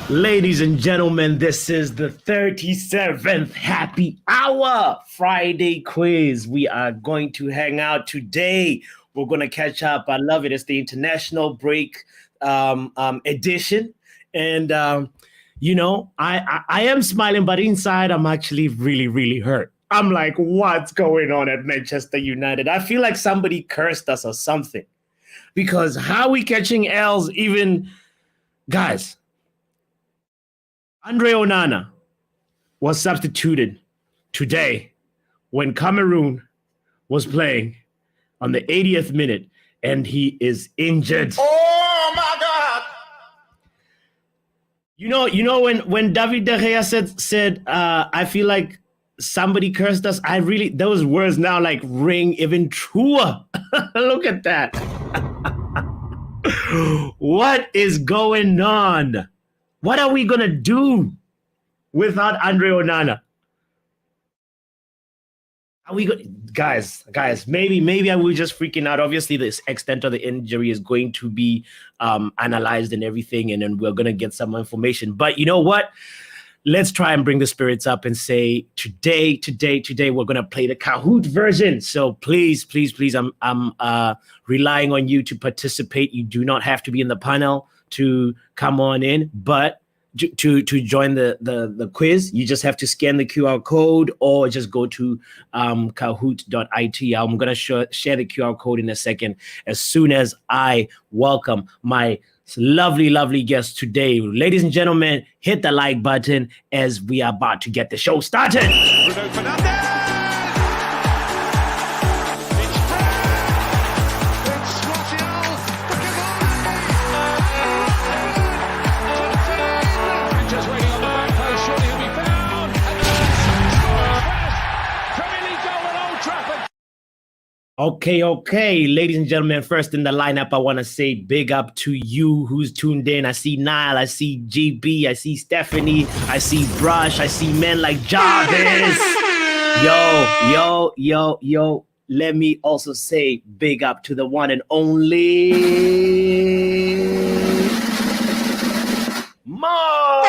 Ladies and gentlemen, this is the 37th Happy Hour Friday quiz. We are going to hang out today. We're going to catch up. I love it. It's the international break edition. And, I am smiling, but inside I'm actually really, really hurt. I'm like, what's going on at Manchester United? I feel like somebody cursed us or something because how are we catching L's even, guys? Andre Onana was substituted today when Cameroon was playing on the 80th minute, and he is injured. Oh my God! You know when David De Gea said I feel like somebody cursed us. Those words now like ring even truer. Look at that. What is going on? What are we gonna do without Andre Onana? Are we guys? Maybe I will just freaking out. Obviously, the extent of the injury is going to be analyzed and everything, and then we're gonna get some information. But you know what? Let's try and bring the spirits up and say today we're gonna play the Kahoot version. So please, I'm relying on you to participate. You do not have to be in the panel to come on in, but to join the quiz, you just have to scan the QR code or just go to kahoot.it. I'm going to share the QR code in a second as soon as I welcome my lovely guest today. Ladies and gentlemen, hit the like button as we are about to get the show started. Bruno Fernandes! Okay. Ladies and gentlemen, first in the lineup, I want to say big up to you who's tuned in. I see Niall, I see GB, I see Stephanie, I see Brush, I see men like Jarvis. Yo. Let me also say big up to the one and only Mark.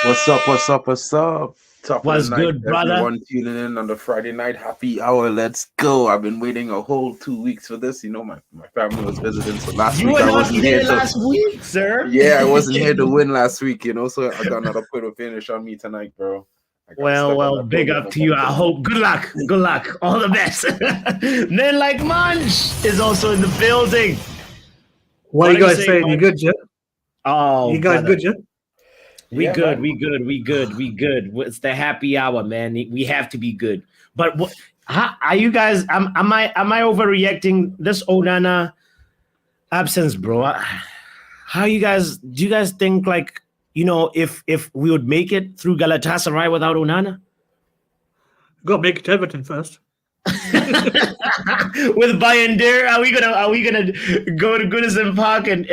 What's up? Top What's good, brother? Everyone tuning in on the Friday night happy hour. Let's go. I've been waiting a whole 2 weeks for this. You know, my family was visiting, so last week I wasn't here last week, sir. Yeah, I wasn't here to win last week, you know, so I got another point of finish on me tonight, bro. Well, big up to you. I hope. Good luck. All the best. Men like Munch is also in the building. What are you guys saying? You good, Jet? Oh, you guys good, Jet? We good. It's the happy hour, man. We have to be good. But how are you guys? Am I overreacting? This Onana absence, bro. How you guys? Do you guys think like if we would make it through Galatasaray without Onana? Got to make it to Everton first. With Bayern, are we gonna go to Goodison Park and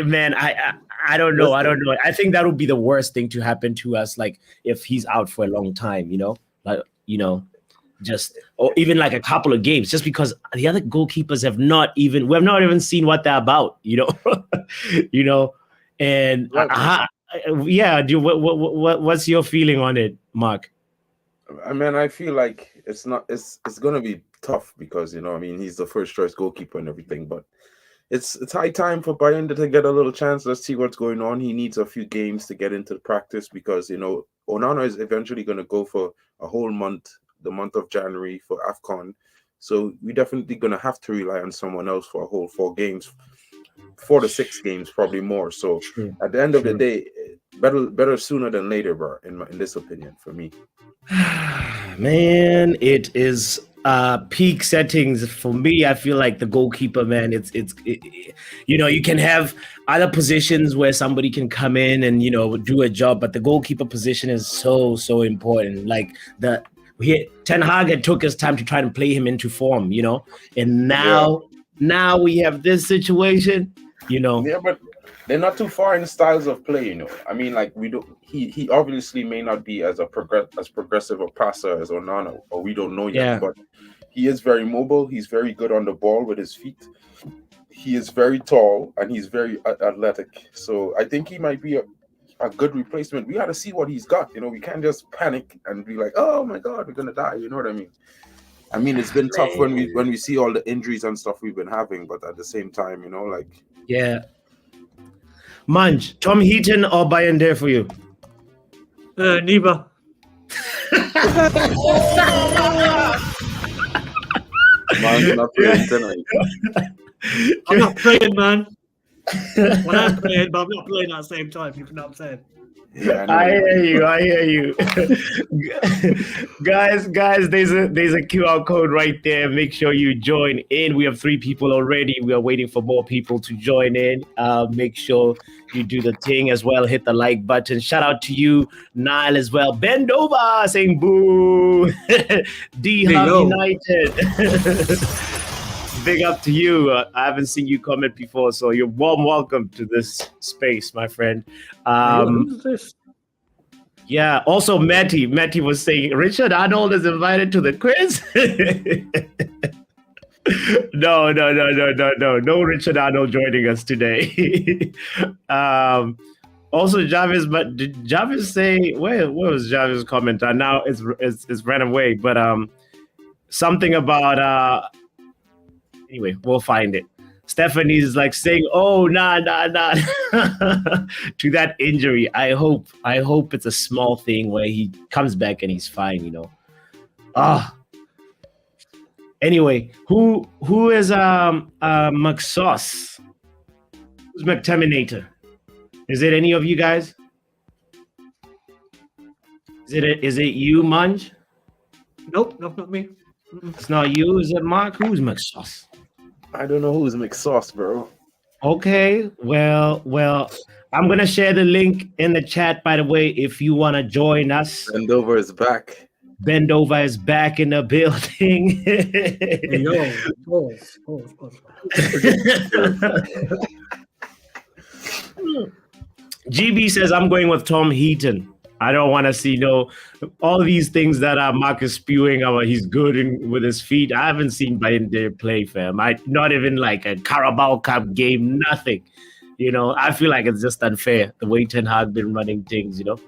man, I don't know. I think that would be the worst thing to happen to us, like if he's out for a long time, just or even like a couple of games, just because the other goalkeepers we have not even seen what they're about, and what's your feeling on it, Mark? I mean, I feel like it's gonna be tough because he's the first choice goalkeeper and everything, but it's high time for Bayern to get a little chance. Let's see what's going on. He needs a few games to get into the practice because Onana is eventually going to go for a whole month, the month of January for AFCON. So we're definitely going to have to rely on someone else for a whole 4 games, 4 to 6 games, probably more. So at the end of the day, better sooner than later, bro. In this opinion, for me. Man, it is peak settings for me. I feel like the goalkeeper, man, you can have other positions where somebody can come in and do a job, but the goalkeeper position is so important. Like Ten Hag had took his time to try to play him into form, and now we have this situation, Yeah, but they're not too far in styles of play, I mean, like he obviously may not be as progressive a passer as Onana, or we don't know yet, but he is very mobile. He's very good on the ball with his feet. he is very tall and he's very athletic. So I think he might be a good replacement. We got to see what he's got. You know, we can't just panic and be like, "Oh my God, we're gonna die." You know what I mean? I mean, it's been tough when we see all the injuries and stuff we've been having, but at the same time, you know, like Yeah. Munch, Tom Heaton or Bayern there for you? Neither. man's not playing tonight. I'm not playing, man. When I'm playing, but I'm not playing at the same time. You know what I'm saying? Yeah, I hear you. guys, there's a QR code right there. Make sure you join in. We have 3 people already. We are waiting for more people to join in. Make sure you do the thing as well. Hit the like button. Shout out to you, Nile, as well. Bend over, saying boo. D-Hub United. Big up to you. I haven't seen you comment before, so you're warm welcome to this space, my friend. Who's this? Yeah. Also, Matty was saying Richard Arnold is invited to the quiz. No. No Richard Arnold joining us today. Also, Jarvis, but did Jarvis say where was Jarvis' comment? Now it's ran away, but something about anyway, we'll find it. Stephanie's like saying, "Oh, nah," to that injury. I hope it's a small thing where he comes back and he's fine, you know. Anyway, who is McSauce? Who's McTerminator? Is it any of you guys? Is it you, Munch? Nope, not me. It's not you. Is it Mark? Who's McSauce? I don't know who's McSauce, bro. Okay, well, I'm gonna share the link in the chat. By the way, if you want to join us, Bendover is back. Bendover is back in the building. Yo, GB says I'm going with Tom Heaton. I don't want to see all these things that Mark is spewing about. He's good with his feet. I haven't seen Bayern there play, fam. Not even like a Carabao Cup game, nothing. You know, I feel like it's just unfair the way Ten Hag been running things. You know,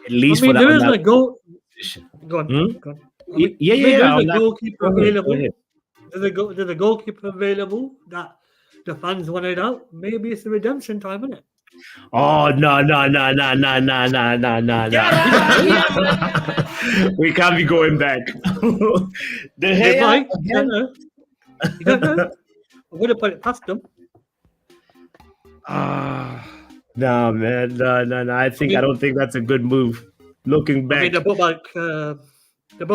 at least for there is that a goal. position. Go on. Hmm? Go on. Yeah. There's a goalkeeper available. Go ahead. There's a goalkeeper available that the fans wanted out. Maybe it's the redemption time, isn't it? Oh no! We can't be going back. You don't know. I'm gonna put it past them. No, man, no. I don't think that's a good move. Looking back, I mean, they're both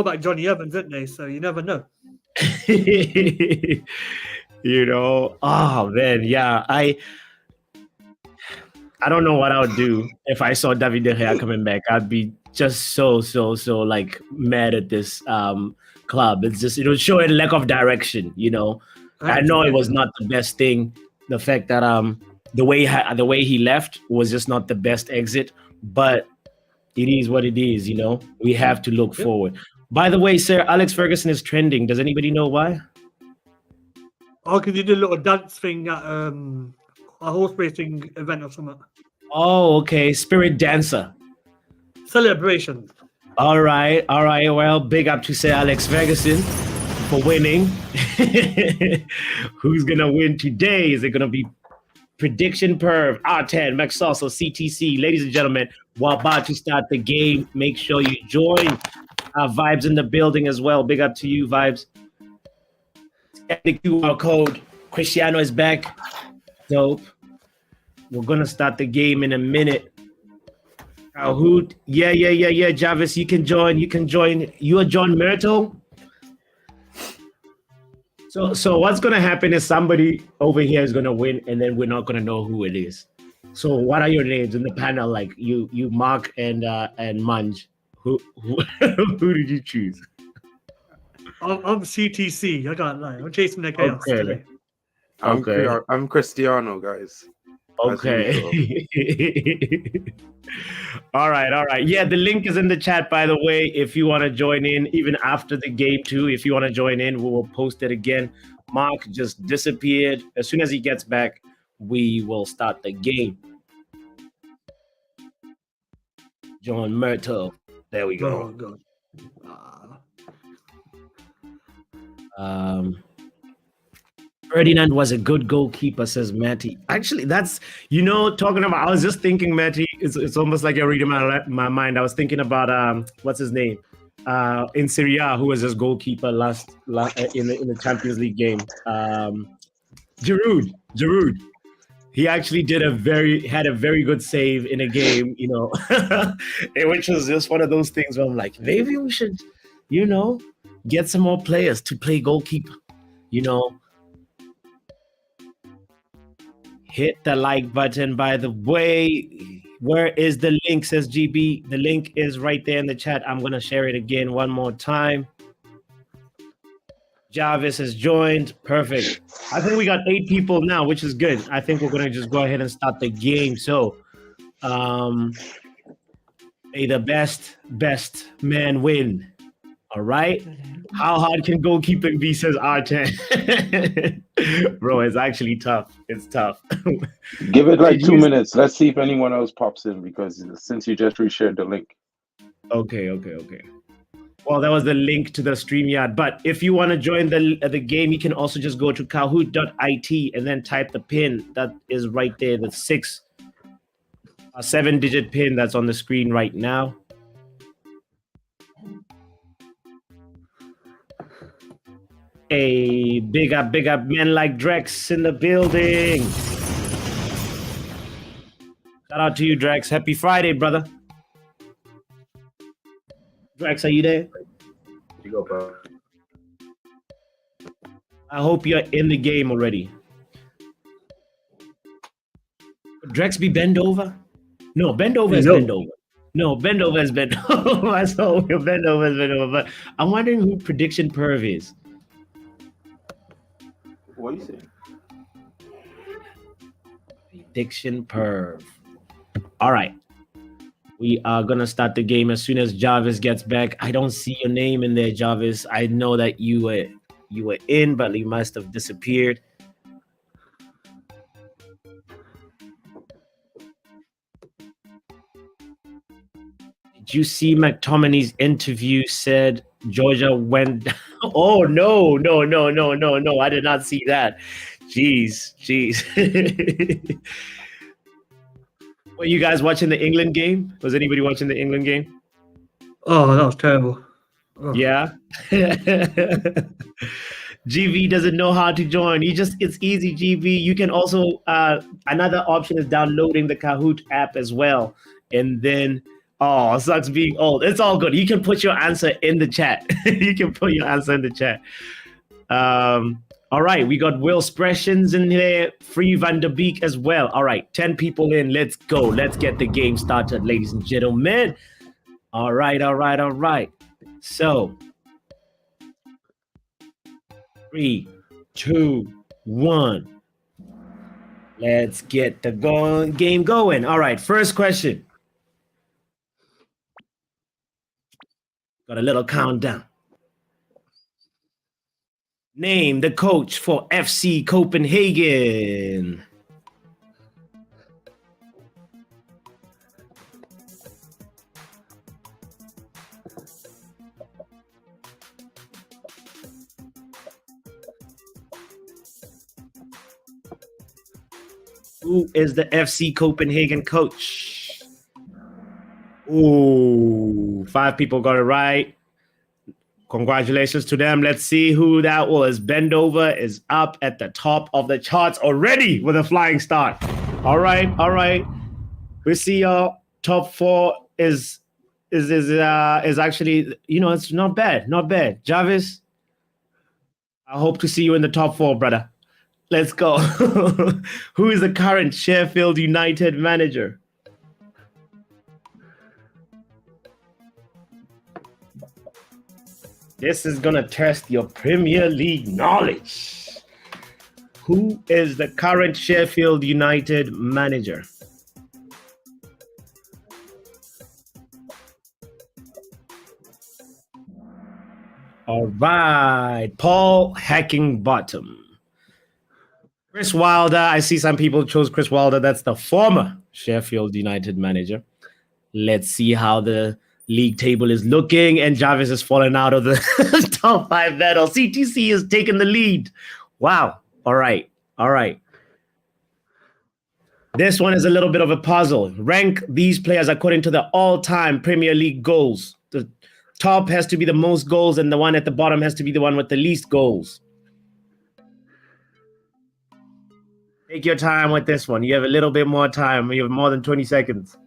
like Johnny Evans, aren't they? So you never know. You know. Oh man, yeah. I don't know what I would do if I saw David De Gea coming back. I'd be just so like mad at this club. It's just showing lack of direction. You know, I know it was not the best thing. The fact that the way he left was just not the best exit. But it is what it is. You know, we have to look forward. By the way, Sir Alex Ferguson is trending. Does anybody know why? Oh, because you did a little dance thing at a horse racing event or something. Oh, okay. Spirit dancer. Celebration. All right. Well, big up to Sir Alex Ferguson for winning. Who's gonna win today? Is it gonna be Prediction Perv, R10, McSauce, or CTC? Ladies and gentlemen, we're about to start the game. Make sure you join. Vibes in the building as well. Big up to you, Vibes. And the QR code. Cristiano is back. Dope. We're gonna start the game in a minute. Who? Yeah. Jarvis, you can join. You are John Myrtle. So what's gonna happen is somebody over here is gonna win, and then we're not gonna know who it is. So what are your names in the panel? Like you Mark and Munch. Who did you choose? I'm CTC. I can't lie. I'm chasing the chaos today. I'm Cristiano, guys. Okay. All right. Yeah, the link is in the chat, by the way. If you want to join in, even after the game too, if you want to join in, we will post it again. Mark just disappeared. As soon as he gets back, we will start the game. John Murtaugh. There we Oh, go. God. Ferdinand was a good goalkeeper, says Matty. Actually, that's, talking about, I was just thinking, Matty, it's almost like you're reading my mind. I was thinking about, what's his name? In Serie A, who was his goalkeeper last in the Champions League game. Giroud. He actually had a very good save in a game, which was just one of those things where I'm like, maybe we should, get some more players to play goalkeeper, Hit the like button, by the way. Where is the link, says GB? The link is right there in the chat. I'm going to share it again one more time. Jarvis has joined. Perfect. I think we got 8 people now, which is good. I think we're going to just go ahead and start the game. So, may the best man win. All right. How hard can goalkeeping be, says R10. Bro, it's actually tough. It's tough. Give it like 2 minutes. Let's see if anyone else pops in, because since you just reshared the link. Okay. Well, that was the link to the StreamYard. But if you want to join the game, you can also just go to kahoot.it and then type the pin that is right there, the 7-digit pin that's on the screen right now. Hey, big up men like Drex in the building. Shout out to you, Drex. Happy Friday, brother. Drex, are you there? You go, bro. I hope you're in the game already. Drex be bend over? No, bend over is bend over. No, bend over is bend over. I saw bend over is bend over. But I'm wondering who Prediction Perv is. What are you saying? Prediction Perv. All right. We are going to start the game as soon as Jarvis gets back. I don't see your name in there, Jarvis. I know that you were in, but you must have disappeared. Did you see McTominay's interview said Georgia went down? Oh, no. I did not see that. Jeez. Were you guys watching the England game? Was anybody watching the England game? Oh, that was terrible. Oh. Yeah. GV doesn't know how to join. It's easy, GV. You can also, another option is downloading the Kahoot app as well. And then, it sucks being old. It's all good. You can put your answer in the chat. All right, we got Will Spreshens in there, Free Van der Beek as well. All right, 10 people in. Let's go. Let's get the game started, ladies and gentlemen. All right. So, 3, 2, 1. Let's get the game going. All right, first question. Got a little countdown. Name the coach for FC Copenhagen. Who is the FC Copenhagen coach? Ooh, 5 people got it right. Congratulations to them. Let's see who that was. Bendover is up at the top of the charts already with a flying start. All right. We see your top 4 is actually, it's not bad. Jarvis, I hope to see you in the top 4, brother. Let's go. Who is the current Sheffield United manager? This is going to test your Premier League knowledge. Who is the current Sheffield United manager? All right. Paul Heckingbottom. Chris Wilder. I see some people chose Chris Wilder. That's the former Sheffield United manager. Let's see how the league table is looking. And Jarvis has fallen out of the top 5 battle. CTC has taken the lead. Wow. All right. All right. This one is a little bit of a puzzle. Rank these players according to the all-time Premier League goals. The top has to be the most goals, and the one at the bottom has to be the one with the least goals. Take your time with this one. You have a little bit more time. You have more than 20 seconds.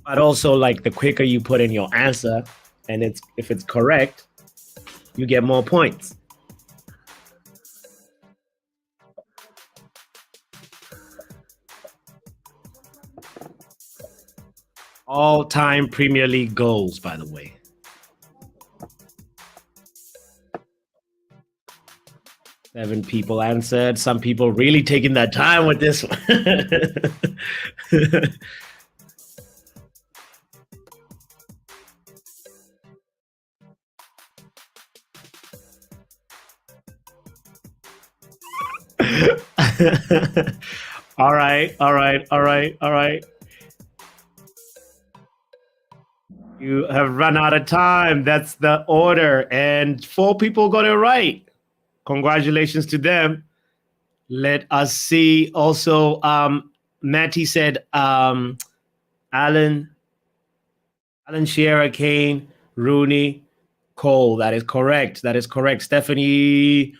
But also, like, the quicker you put in your answer, and if it's correct, you get more points. All-time Premier League goals, by the way. Seven people answered. Some people really taking that time with this one. All right. You have run out of time. That's the order. And 4 people got it right. Congratulations to them. Let us see. Also, Matty said Alan Shearer, Kane, Rooney, Cole. That is correct. Stephanie,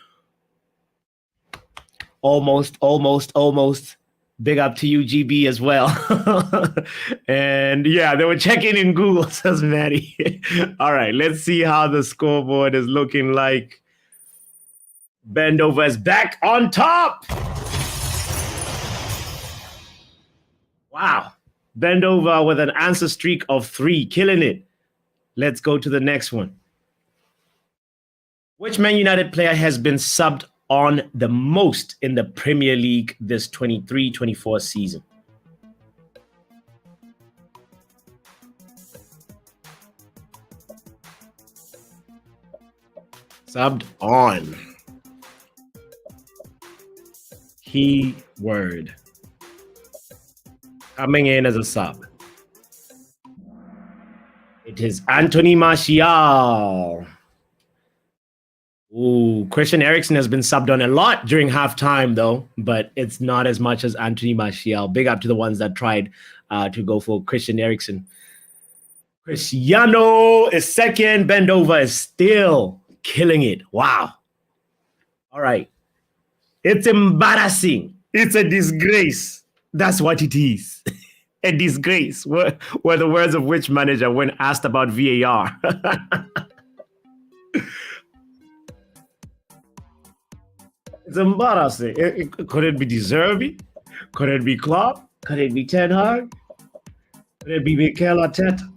almost. Big up to you, GB, as well. And yeah, they were checking in Google, says Maddie. All right, let's see how the scoreboard is looking like. Bendover is back on top. Wow. Bendover with an answer streak of 3, killing it. Let's go to the next one. Which Man United player has been subbed on the most in the Premier League this 23-24 season? Subbed on. Key word. Coming in as a sub. It is Anthony Martial. Ooh, Christian Eriksen has been subbed on a lot during halftime, though, but it's not as much as Anthony Martial. Big up to the ones that tried to go for Christian Eriksen. Cristiano is second. Bendover is still killing it. Wow. All right. It's embarrassing. It's a disgrace. That's what it is. A disgrace. Were the words of which manager when asked about VAR? It's embarrassing. Could it be De Zerbi? Could it be Klopp? Could it be Ten Hag? Could it be Mikel Arteta?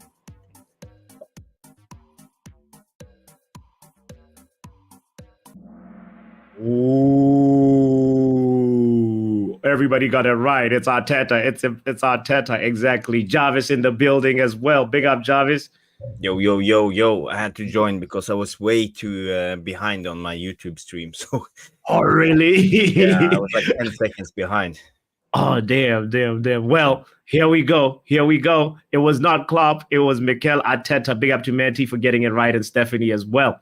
Ooh, everybody got it right. It's Arteta. It's Arteta. Exactly. Jarvis in the building as well. Big up, Jarvis. Yo. I had to join because I was way too behind on my YouTube stream. So, oh, really? yeah, I was like 10 seconds behind. Oh, damn. Well, here we go. It was not Klopp. It was Mikel Arteta. Big up to Matty for getting it right and Stephanie as well.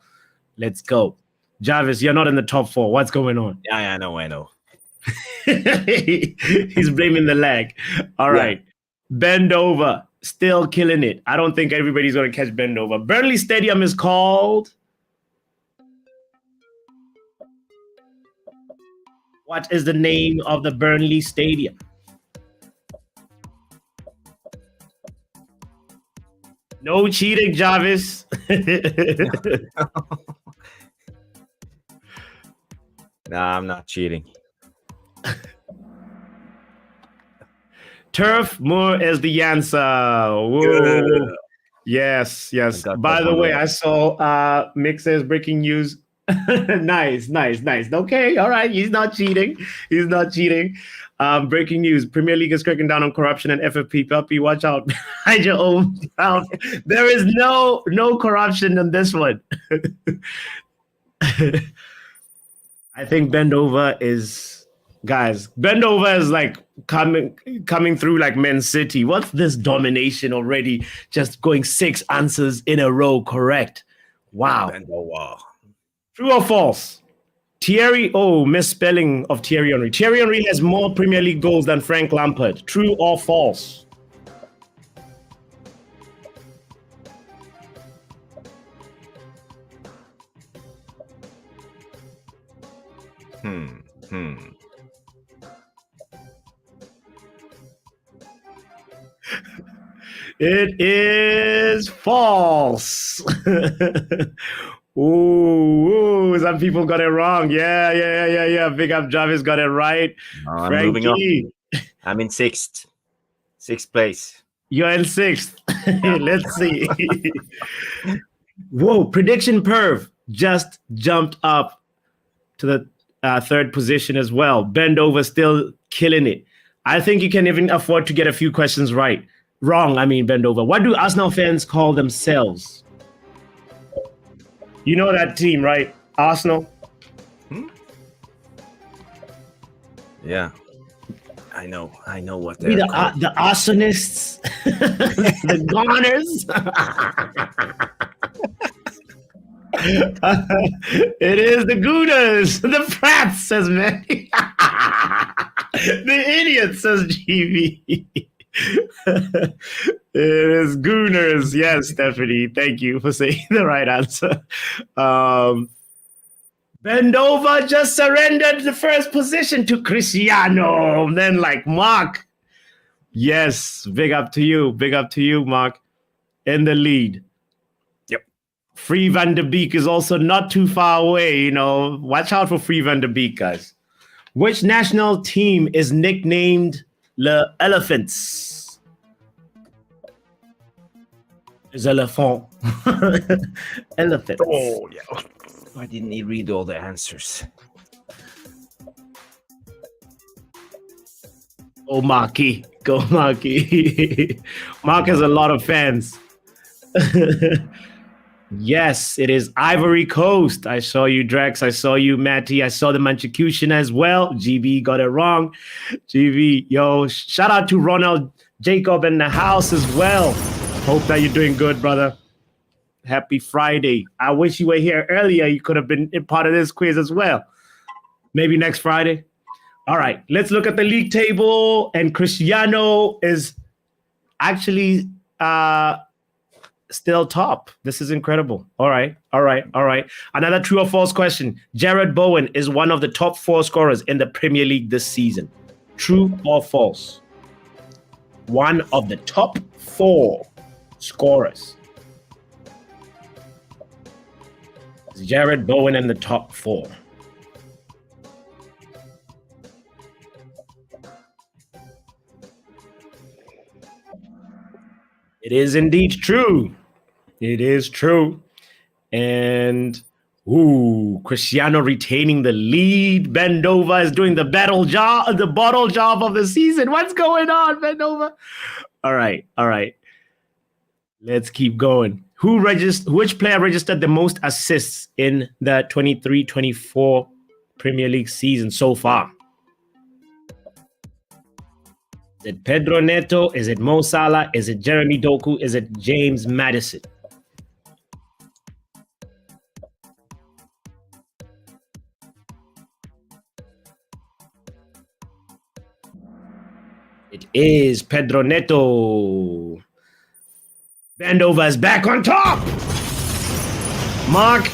Let's go. Jarvis, you're not in the top 4. What's going on? Yeah, I know. He's blaming the lag. All right. Bendover. Still killing it. I don't think everybody's going to catch Bendover. Burnley Stadium is called... What is the name of the Burnley Stadium? No cheating, Jarvis. Nah, I'm not cheating. Turf Moor is the answer. Whoa. Yes. By the way, I saw Mick says breaking news. Nice. Okay, all right. He's not cheating. Breaking news: Premier League is cracking down on corruption and FFP. Puppy, watch out! Hide your own mouth. There is no corruption in this one. I think Bend Over is, guys. Bend Over is like coming through like Man City. What's this domination already? Just going 6 answers in a row correct. Wow. Bend over. True or false? Misspelling of Thierry Henry. Thierry Henry has more Premier League goals than Frank Lampard. True or false? It is false. Ooh, some people got it wrong. Yeah. Big up Jarvis got it right. I'm moving on. I'm in 6th place. You're in 6th. Let's see. Whoa, prediction perv just jumped up to the 3rd position as well. Bend Over still killing it. I think you can even afford to get a few questions wrong. Bend Over. What do Arsenal fans call themselves? You know that team, right? Arsenal? Yeah. I know what Be they're called. the arsonists, the goners. It is the Gooners, the Frats, says Manny. The idiots, says GB. It is Gooners. Yes, Stephanie. Thank you for saying the right answer. Bend Over just surrendered the 1st position to Cristiano. Then Mark. Yes, big up to you. Big up to you, Mark. In the lead. Yep. Free Van de Beek is also not too far away. Watch out for Free Van de Beek, guys. Which national team is nicknamed Le Elephants? Is elephant. Elephants. Oh, yeah. Why didn't he read all the answers? Go Marky. Go Marky. Mark has a lot of fans. Yes, it is Ivory Coast. I saw you, Drex. I saw you, Matty. I saw the Manchukution as well. GB got it wrong. GB, yo, shout out to Ronald Jacob in the house as well. Hope that you're doing good, brother. Happy Friday. I wish you were here earlier. You could have been a part of this quiz as well. Maybe next Friday. All right, let's look at the league table. And Cristiano is actually still top. This is incredible. All right. Another true or false question. Jared Bowen is one of the top 4 scorers in the Premier League this season. True or false? One of the top 4 scorers. Jared Bowen in the top 4. It is indeed true. It is true. And Cristiano retaining the lead. Bend Over is doing the bottle job of the season. What's going on, Bend Over? All right. Let's keep going. Which player registered the most assists in the 23-24 Premier League season so far? Is it Pedro Neto? Is it Mo Salah? Is it Jeremy Doku? Is it James Maddison? It is Pedro Neto. Bend Over is back on top. Mark,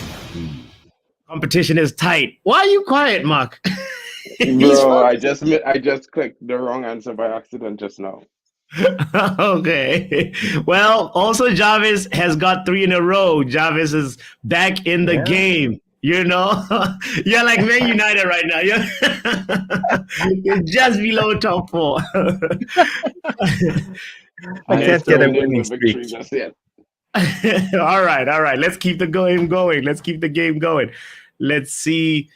competition is tight. Why are you quiet, Mark? Bro, I just clicked the wrong answer by accident just now. Okay. Well, also Jarvis has got 3 in a row. Jarvis is back in the game. You're like Man United right now. You're just below top 4. I can't get a winning streak. All right. Let's keep the game going. Let's see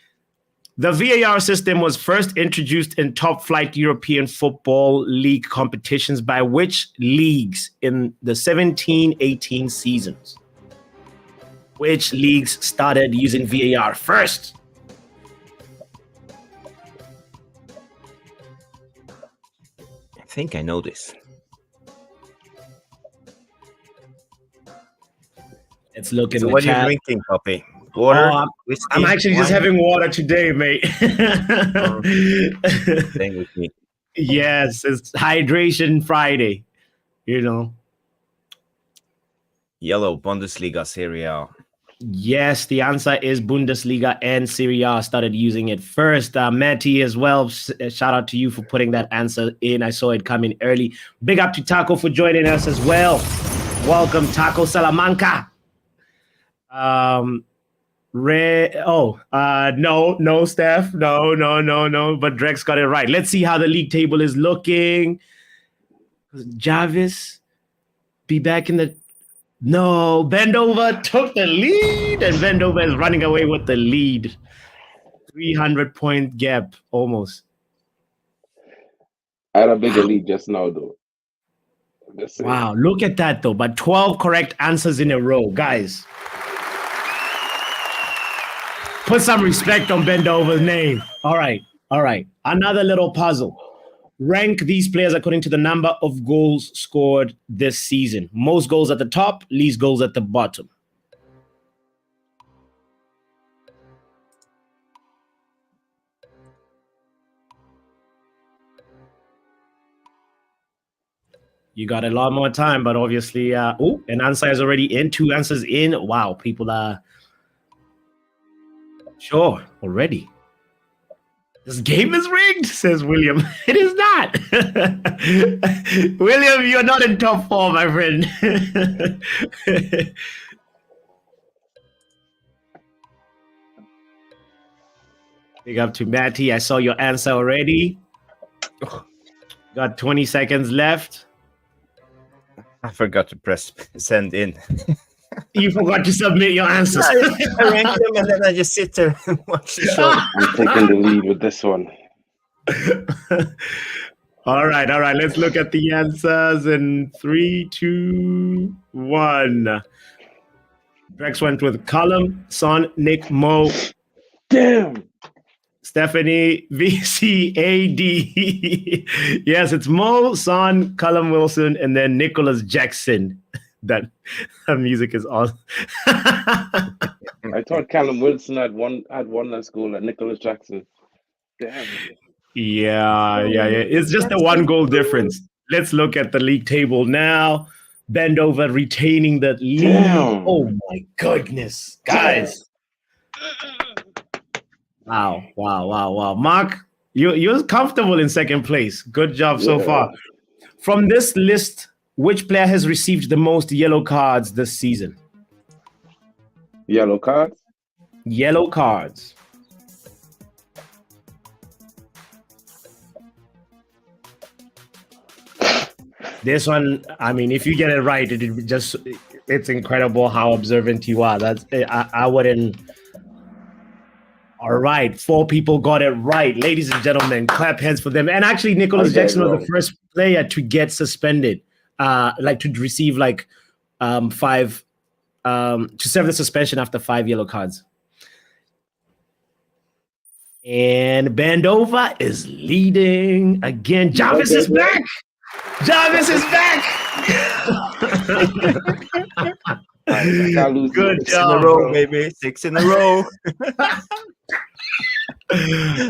The VAR system was first introduced in top flight European Football League competitions by which leagues in the 17-18 seasons? Which leagues started using VAR first? I think I know this. Let's look in So the what are you chat. drinking, Poppy? Water? Oh, whiskey? I'm actually just wine? having water today, mate. Same with me. Yes, it's Hydration Friday, you know. Yellow, Bundesliga, Serie A. Yes, the answer is Bundesliga and Serie A started using it first. Matty as well. Shout out to you for putting that answer in. I saw it coming early. Big up to Taco for joining us as well. Welcome, Taco Salamanca. No, Steph. No. But Drex got it right. Let's see how the league table is looking. Jarvis be back in the. No, Bendover took the lead, and Bendover is running away with the lead. 300-point gap, almost. I had a bigger lead just now, though. Just saying. Wow, look at that, though. But 12 correct answers in a row. Guys, put some respect on Bendover's name. All right. Another little puzzle. Rank these players according to the number of goals scored this season. Most goals at the top, least goals at the bottom. You got a lot more time, but obviously, an answer is already in. 2 answers in. Wow, people are sure already. This game is rigged, says William. It is not. William, you're not in top 4, my friend. Big up to Matty. I saw your answer already. Got 20 seconds left. I forgot to press send in. You forgot to submit your answers. I rank them and then I just sit there and watch the show. I'm taking the lead with this one. All right. Let's look at the answers in 3, 2, 1. Drex went with Callum, Son, Nick, Mo. Damn. Stephanie, VCAD. Yes, it's Mo, Son, Callum Wilson, and then Nicholas Jackson. That music is awesome. I thought Callum Wilson had one less goal at Nicholas Jackson. Damn. Yeah. It's just a 1 goal difference. Let's look at the league table now. Bendover retaining the lead. Damn. Oh my goodness, guys. Wow. Mark, you're comfortable in second place. Good job so far. From this list, which player has received the most yellow cards this season? Yellow cards? Yellow cards. This one, I mean, if you get it right, it's incredible how observant you are. I wouldn't. All right, 4 people got it right. Ladies and gentlemen, clap hands for them. And actually, Nicholas Jackson was the first player to get suspended, to receive 5, to serve the suspension after 5 yellow cards. And Bendover is leading again. Jarvis is back. Jarvis is back. Good 6 job, in a row, bro. baby. 6 in a row.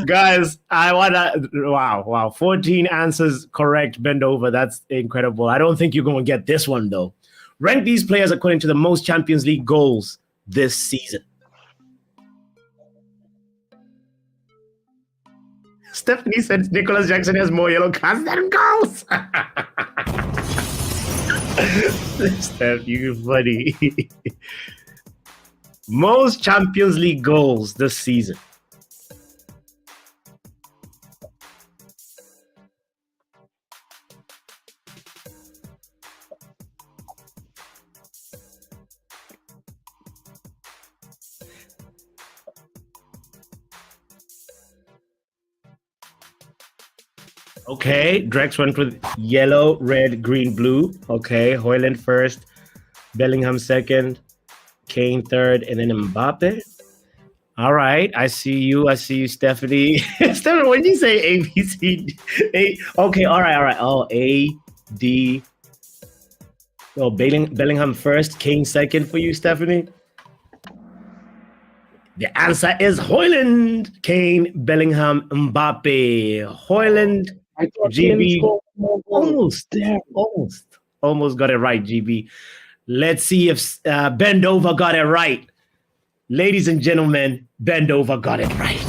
Guys, I wanna wow. 14 answers correct, Bendover. That's incredible. I don't think you're gonna get this one though. Rank these players according to the most Champions League goals this season. Stephanie said Nicholas Jackson has more yellow cards than goals. Steph, you funny. Most Champions League goals this season. Okay, Drex went with yellow, red, green, blue. Okay, Hoyland first, Bellingham second, Kane third, and then Mbappe. All right, I see you, Stephanie. Stephanie, when you say A, B, C, D, A, okay, all right. Oh, A, D. So Bellingham first, Kane second for you, Stephanie. The answer is Hoyland, Kane, Bellingham, Mbappe. Hoyland, I thought Kane GB, scored more goals. almost got it right, GB. Let's see if Bend Over got it right. Ladies and gentlemen, Bend Over got it right.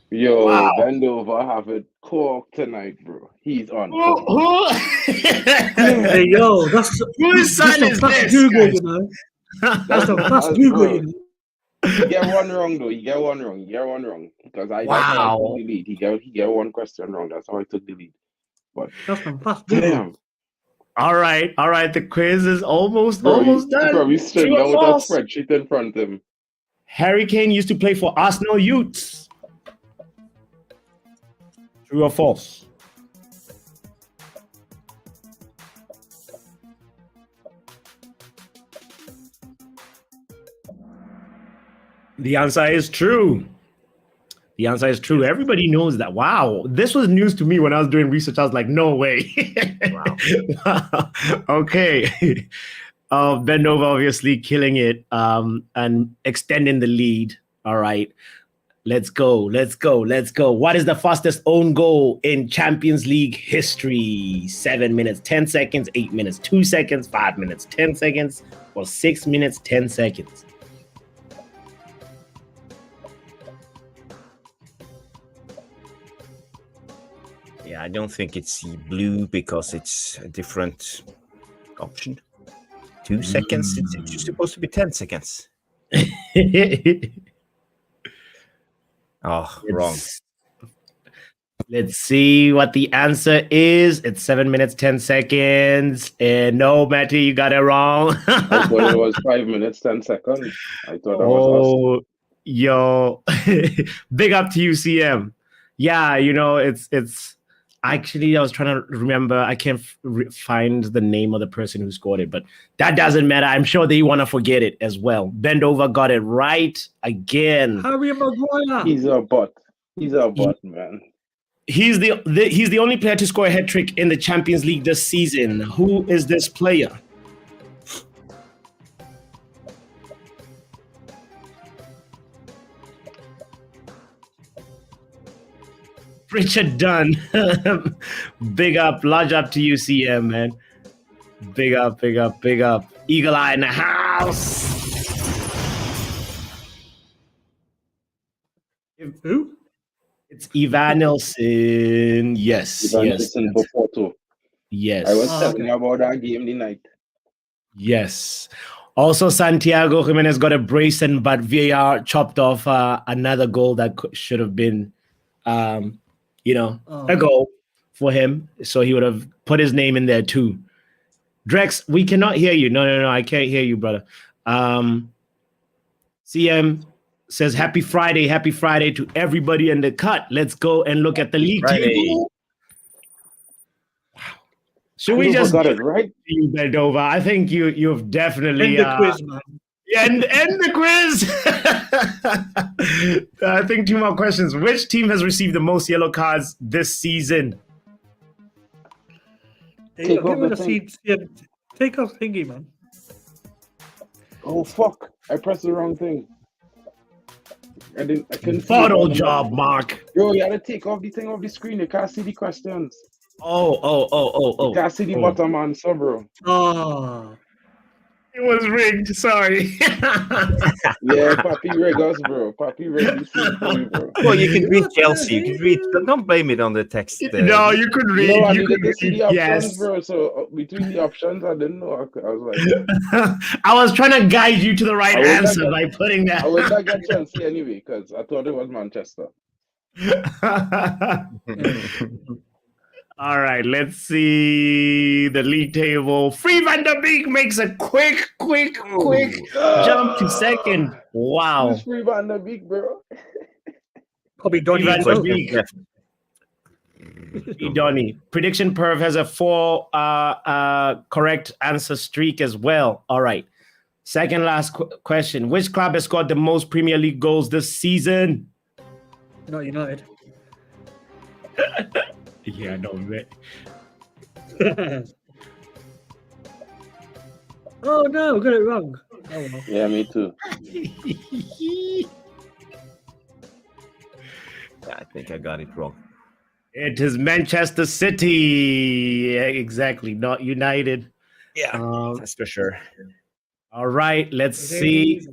Yo, Wow. Bend Over have it corked tonight, bro. He's on. Hey, yo, that's Whose son that's is a fast this, Google, guys? you know. That's a fast That's Google, bro. you know. You get one wrong though. You get one wrong. Because that's how I Wow. took the lead. He get one question wrong. That's how I took the lead. That's some fast Google. Damn. All right. The quiz is almost Bro, done. Bro, he's sitting True or down with a false? spreadsheet in front of him. Harry Kane used to play for Arsenal Youths. True or false? The answer is true. The answer is true. Everybody knows that. Wow. This was news to me when I was doing research. I was like, no way. Wow. Okay. Ben Nova obviously killing it and extending the lead. All right. Let's go. What is the fastest own goal in Champions League history? 7 minutes, 10 seconds, 8 minutes, 2 seconds, 5 minutes, 10 seconds, or 6 minutes, 10 seconds? Yeah, I don't think it's blue because it's a different option. 2 seconds. It's supposed to be 10 seconds. Oh, wrong. Let's see what the answer is. It's 7 minutes, 10 seconds. And no, Matty, you got it wrong. I thought it was 5 minutes, 10 seconds. I thought that was us. Yo, big up to UCM. Yeah, you know, it's actually, I was trying to remember. I can't find the name of the person who scored it, but that doesn't matter. I'm sure they want to forget it as well. Bend Over got it right again. Harry Maguire. He's a bot. Man. He's the only player to score a hat trick in the Champions League this season. Who is this player? Richard Dunn. Big up, large up to UCM, man. Big up. Eagle Eye in the house. Who? It's Ivan Nelson. Yes. Listen before too. Yes. I was Oh, telling okay. you about that game tonight. Yes. Also, Santiago Jimenez got a brace, but VAR chopped off another goal that should have been, a goal for him. So he would have put his name in there too. Drex, we cannot hear you. No, I can't hear you, brother. CM says, Happy Friday to everybody in the cut. Let's go and look at the league table. Wow. Should we just got it right? you bend over? I think you've definitely End the quiz, man. end the quiz. I think 2 more questions. Which team has received the most yellow cards this season? Hey, Take give off me the the thing. seat. Yeah, take off thingy, man. Oh fuck! I pressed the wrong thing. I couldn't see Photo it. job, Mark. Yo, you gotta take off the thing off the screen. You can't see the questions. Oh. You can't see the bottom answer, bro. Oh, It was rigged. Sorry. Yeah, Papi Regas, bro. Papi Regas, bro. Well, you can read Chelsea. You can read. Don't blame it on the text. No, you could read. No, I you needed could to see the read. options, Yes. bro. So between the options, I didn't know. I was like, I was trying to guide you to the right I would not answer get- by putting that. I would not get Chelsea anyway because I thought it was Manchester. All right, let's see the league table. Free Van der Beek makes a quick jump to second. Wow. Who's Free Van der Beek, bro? probably Donny Van as der well. Beek. Donnie. Prediction Perv has a 4 correct answer streak as well. All right. Second last question. Which club has scored the most Premier League goals this season? Not United. Yeah, no, man. Oh no, got it wrong. Oh, well. Yeah, me too. I think I got it wrong. It is Manchester City. Yeah, exactly, not United. Yeah, that's for sure. All right, let's see.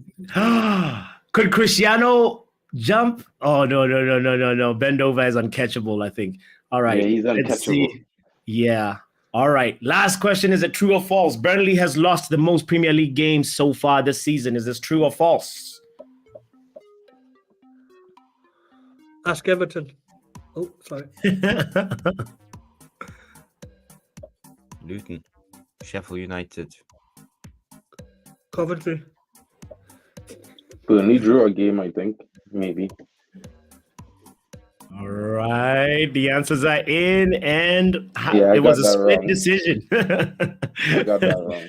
Could Cristiano jump? Oh, no. Bend over is uncatchable, I think. All right. Yeah, he's let's uncatchable. see. Yeah. All right. Last question. Is it true or false? Burnley has lost the most Premier League games so far this season. Is this true or false? Ask Everton. Oh, sorry. Luton, Sheffield United. Coventry. Burnley drew a game, I think. Maybe. All right. The answers are in, and Yeah, I it was a got that split wrong. decision. I got that wrong.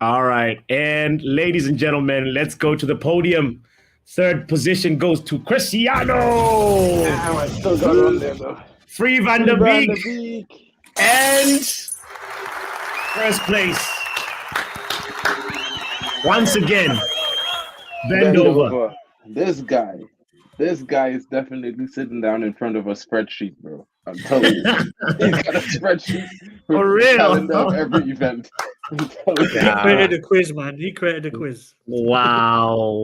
All right. And ladies and gentlemen, let's go to the podium. Third position goes to Cristiano. I still got on there though. Free Van der Beek. And first place. Once again, bend over. This guy is definitely sitting down in front of a spreadsheet, bro. I'm telling you. He's got a spreadsheet with For the real? calendar of every event. I'm telling you. He created a quiz, man. He created a quiz. Wow.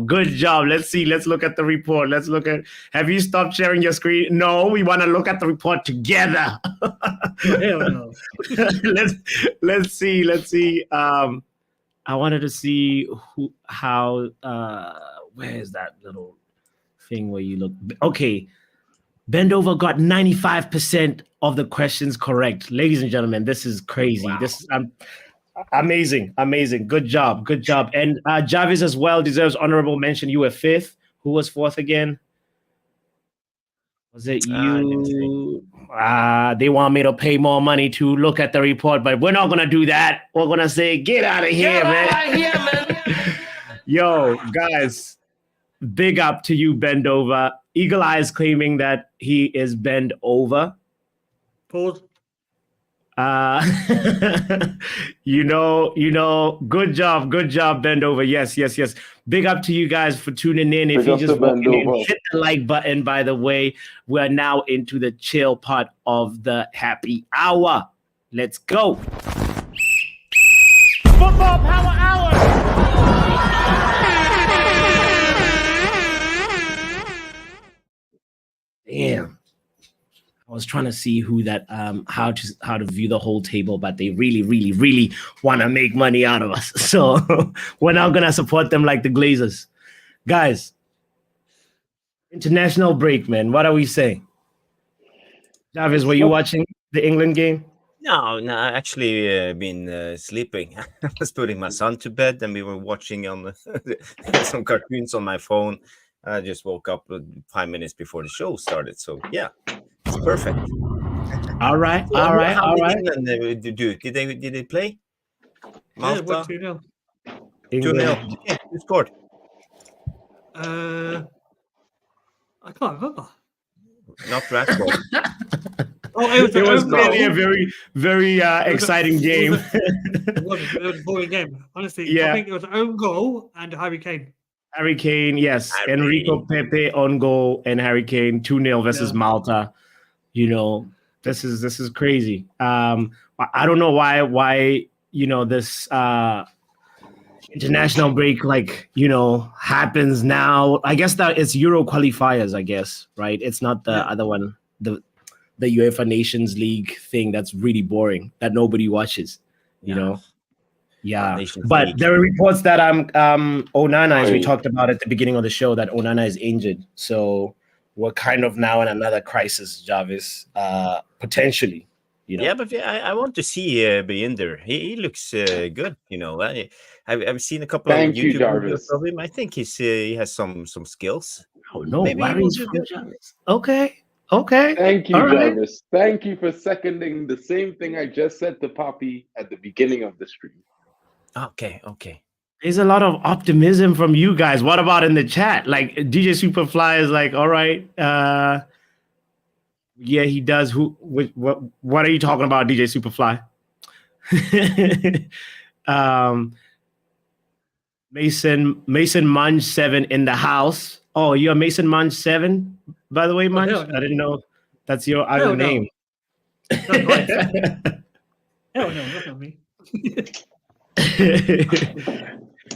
Good job. Let's see. Let's look at the report. Let's look at. Have you stopped sharing your screen? No, we want to look at the report together. Hell no. let's see. I wanted to see how where is that little thing where you look? Okay. Bendover got 95% of the questions correct. Ladies and gentlemen, this is crazy. Wow. This is amazing. Good job. And Jarvis as well deserves honorable mention. You were 5th. Who was 4th again? Was it you? They want me to pay more money to look at the report, but we're not gonna do that. We're gonna say, get out of here, man. Yo, guys, big up to you, Bendover. Eagle Eyes claiming that he is bend over. Pause. Good job, Bendover. Yes. Big up to you guys for tuning in. If you just walking in, hit the like button. By the way, we're now into the chill part of the happy hour. Let's go. Football Power Hour. Damn. I was trying to see who that how to view the whole table, but they really want to make money out of us. So we're not gonna support them like the Glazers. Guys, international break, man. What are we saying? Jarvis, were you watching the England game? No, actually, been sleeping. I was putting my son to bed, and we were watching on some cartoons on my phone. I just woke up 5 minutes before the show started. So yeah, it's perfect. All right. How did England do? Did they play? Yeah, Malta? what 2-0. 2-0. Yeah, who scored? I can't remember. Not Rashford. Oh, it was really a very, very exciting game. It was a boring game. Honestly, Yeah. I think it was an own goal and Harry Kane. Harry Kane, yes. Enrico Pepe on goal and Harry Kane 2-0 versus Malta. This is crazy. I don't know why this international break happens now. I guess that it's Euro qualifiers, I guess, right? It's not the other one, the UEFA Nations League thing that's really boring that nobody watches, you know. Yeah, but League. there are reports that Onana, as we talked about at the beginning of the show, that Onana is injured. So we're kind of now in another crisis, Jarvis, potentially. Yeah, but I want to see Beyinder. He looks good. I've seen a couple of YouTube videos of him. I think he has some skills. Oh no, Maybe Larry's from Jarvis. Okay. Okay. Thank you, All right. Jarvis. Thank you for seconding the same thing I just said to Poppy at the beginning of the stream. Okay. There's a lot of optimism from you guys. What about in the chat? Like DJ Superfly is like, all right, yeah, he does. What are you talking about, DJ Superfly? Mason Munch 7 in the house. Oh, you're Mason Munch 7, by the way, Munch. hell no. I didn't know that's your Hell other no. name. That's right. Hell no, that's not me.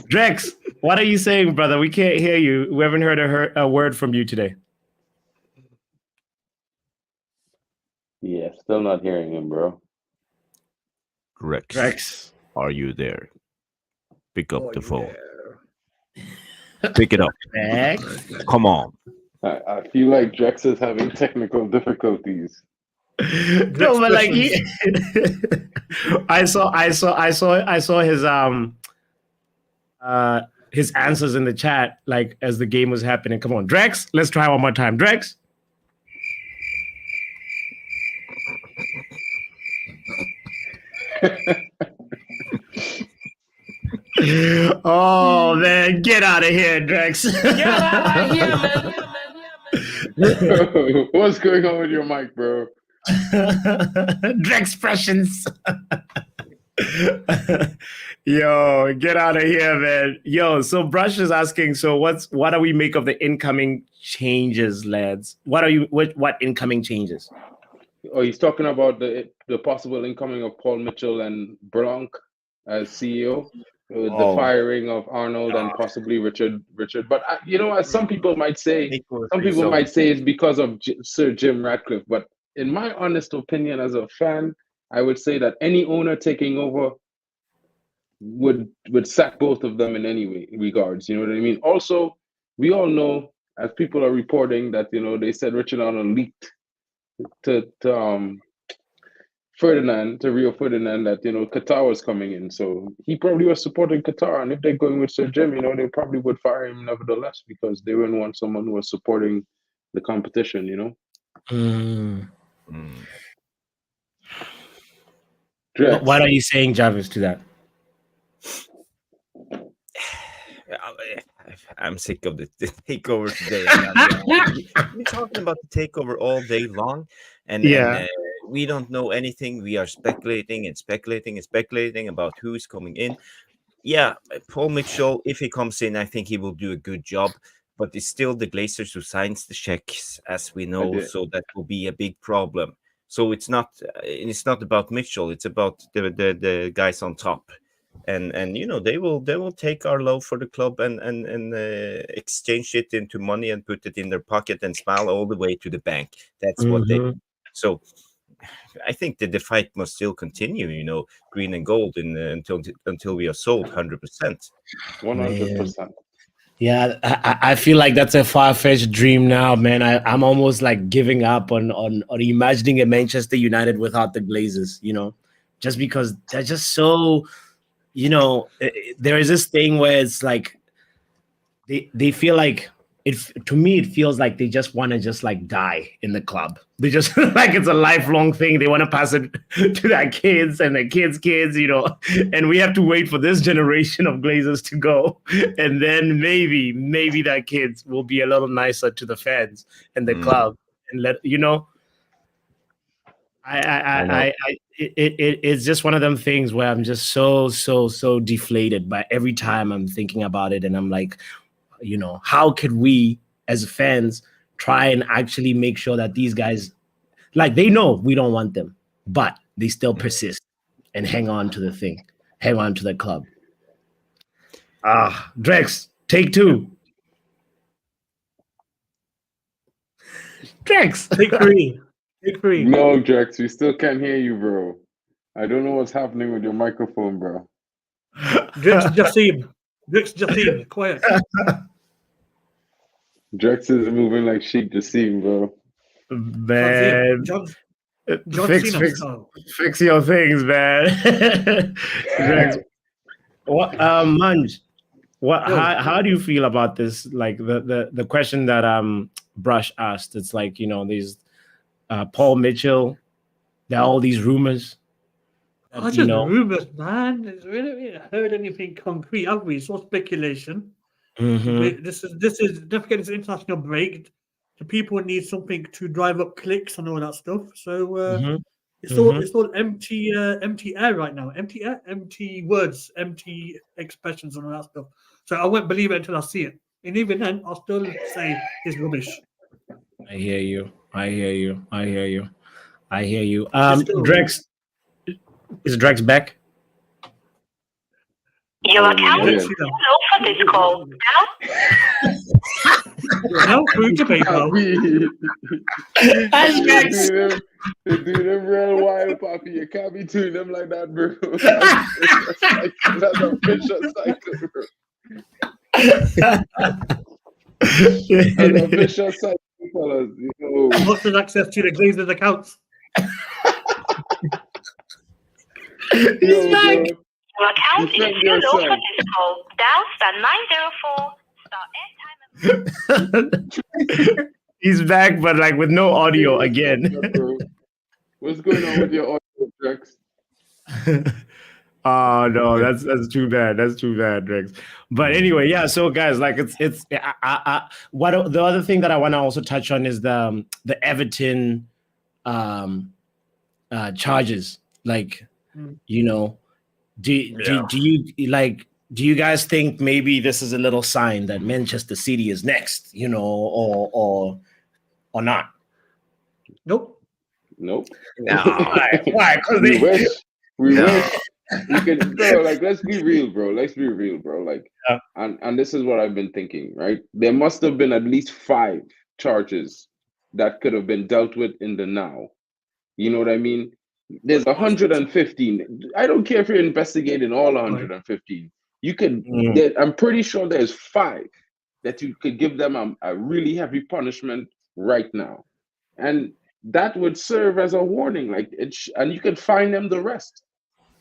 Drex, what are you saying, brother? We can't hear you. We haven't heard a word from you today. Yeah, still not hearing him, bro. Drex. Are you there? Pick up Oh, the phone. yeah. Pick it up. Drex. Come on. I feel like Drex is having technical difficulties. No, but like I saw his answers in the chat, like as the game was happening. Come on, Drex, let's try one more time. Drex. Oh man, get out of here, Drex. Get out of here, man. What's going on with your mic, bro? Drex expressions. Yo, get out of here, man. Yo, so Brush is asking, so what do we make of the incoming changes, lads? What incoming changes? Oh, he's talking about the possible incoming of Paul Mitchell and Blanc as CEO, with the firing of Arnold and possibly Richard. But as some people might say, it's because of Sir Jim Ratcliffe. But in my honest opinion, as a fan, I would say that any owner taking over would sack both of them in any regards. You know what I mean? Also, we all know, as people are reporting, that they said Richard Arnold leaked to Rio Ferdinand, that Qatar was coming in, so he probably was supporting Qatar. And if they're going with Sir Jim, they probably would fire him nevertheless, because they wouldn't want someone who was supporting the competition. What are you saying, Jarvis, to that? I'm sick of the takeover today. We're talking about the takeover all day long, and we don't know anything. We are speculating about who's coming in. Yeah, Paul Mitchell, if he comes in, I think he will do a good job. But it's still the Glazers who signs the checks, as we know. So that will be a big problem. So it's not about Mitchell. It's about the guys on top. And they will take our love for the club and exchange it into money and put it in their pocket and smile all the way to the bank. That's what they do. So I think that the fight must still continue, green and gold until we are sold 100%. 100%. Yeah, I feel like that's a far-fetched dream now, man. I'm almost like giving up on imagining a Manchester United without the Glazers, just because they're just so, there is this thing where it's like they feel like to me it feels like they just want to just like die in the club. They just like it's a lifelong thing. They want to pass it to their kids and their kids, and we have to wait for this generation of Glazers to go, and then maybe their kids will be a little nicer to the fans and the club, and it's just one of them things where I'm just so deflated by every time I'm thinking about it, and I'm like, how could we as fans try and actually make sure that these guys, like, they know we don't want them, but they still persist and hang on to the club. Drex, take two. Drex, Take three. No, Drex, we still can't hear you, bro. I don't know what's happening with your microphone, bro. Drex Jassim, quiet. Drex is moving like Sheikh Jassim, bro. Man, John fix your things, man. Drex, what, Munch? How do you feel about this? Like the question that Brush asked. It's like, Paul Mitchell. There are all these rumors. I You just know, rumors, man. We haven't heard anything concrete, have we? It's all speculation. mhm. This is don't forget it's an international break. The people need something to drive up clicks and all that stuff. So Mhm. it's all empty air right now. Empty air, empty words, empty expressions and all that stuff. So I won't believe it until I see it. And even then, I'll still say it's rubbish. I hear you. I hear you. I hear you. I hear you. It's still Drex, is Drex back? Your Oh, account man. is too low for this call. now through to PayPal. They do them real wild, Poppy. You can't be doing them like that, bro. That's a vicious cycle, bro. That's a vicious cycle, fellas. You know. What's the access to the Glazers accounts? He's back. Bro. Your account is Defend too low for yourself. this call. Dial *904*airtime. He's back, but like with no audio again. Bro. What's going on with your audio, Drex? Oh no, that's too bad. That's too bad, Drex. But anyway, yeah. So guys, like what the other thing that I want to also touch on is the Everton charges. Like, you know, do you guys think maybe this is a little sign that Manchester City is next? You know, or not? Nope. Nope. No. Why? Because We wish. We No. wish. You can, bro. Like, let's be real, bro. Let's be real, bro. Like, Yeah. and this is what I've been thinking. Right? There must have been at least 5 charges that could have been dealt with in the now. You know what I mean? There's 115. I don't care if you're investigating all 115. You could. I'm pretty sure there's 5 that you could give them a really heavy punishment right now, and that would serve as a warning. Like and you could fine them the rest.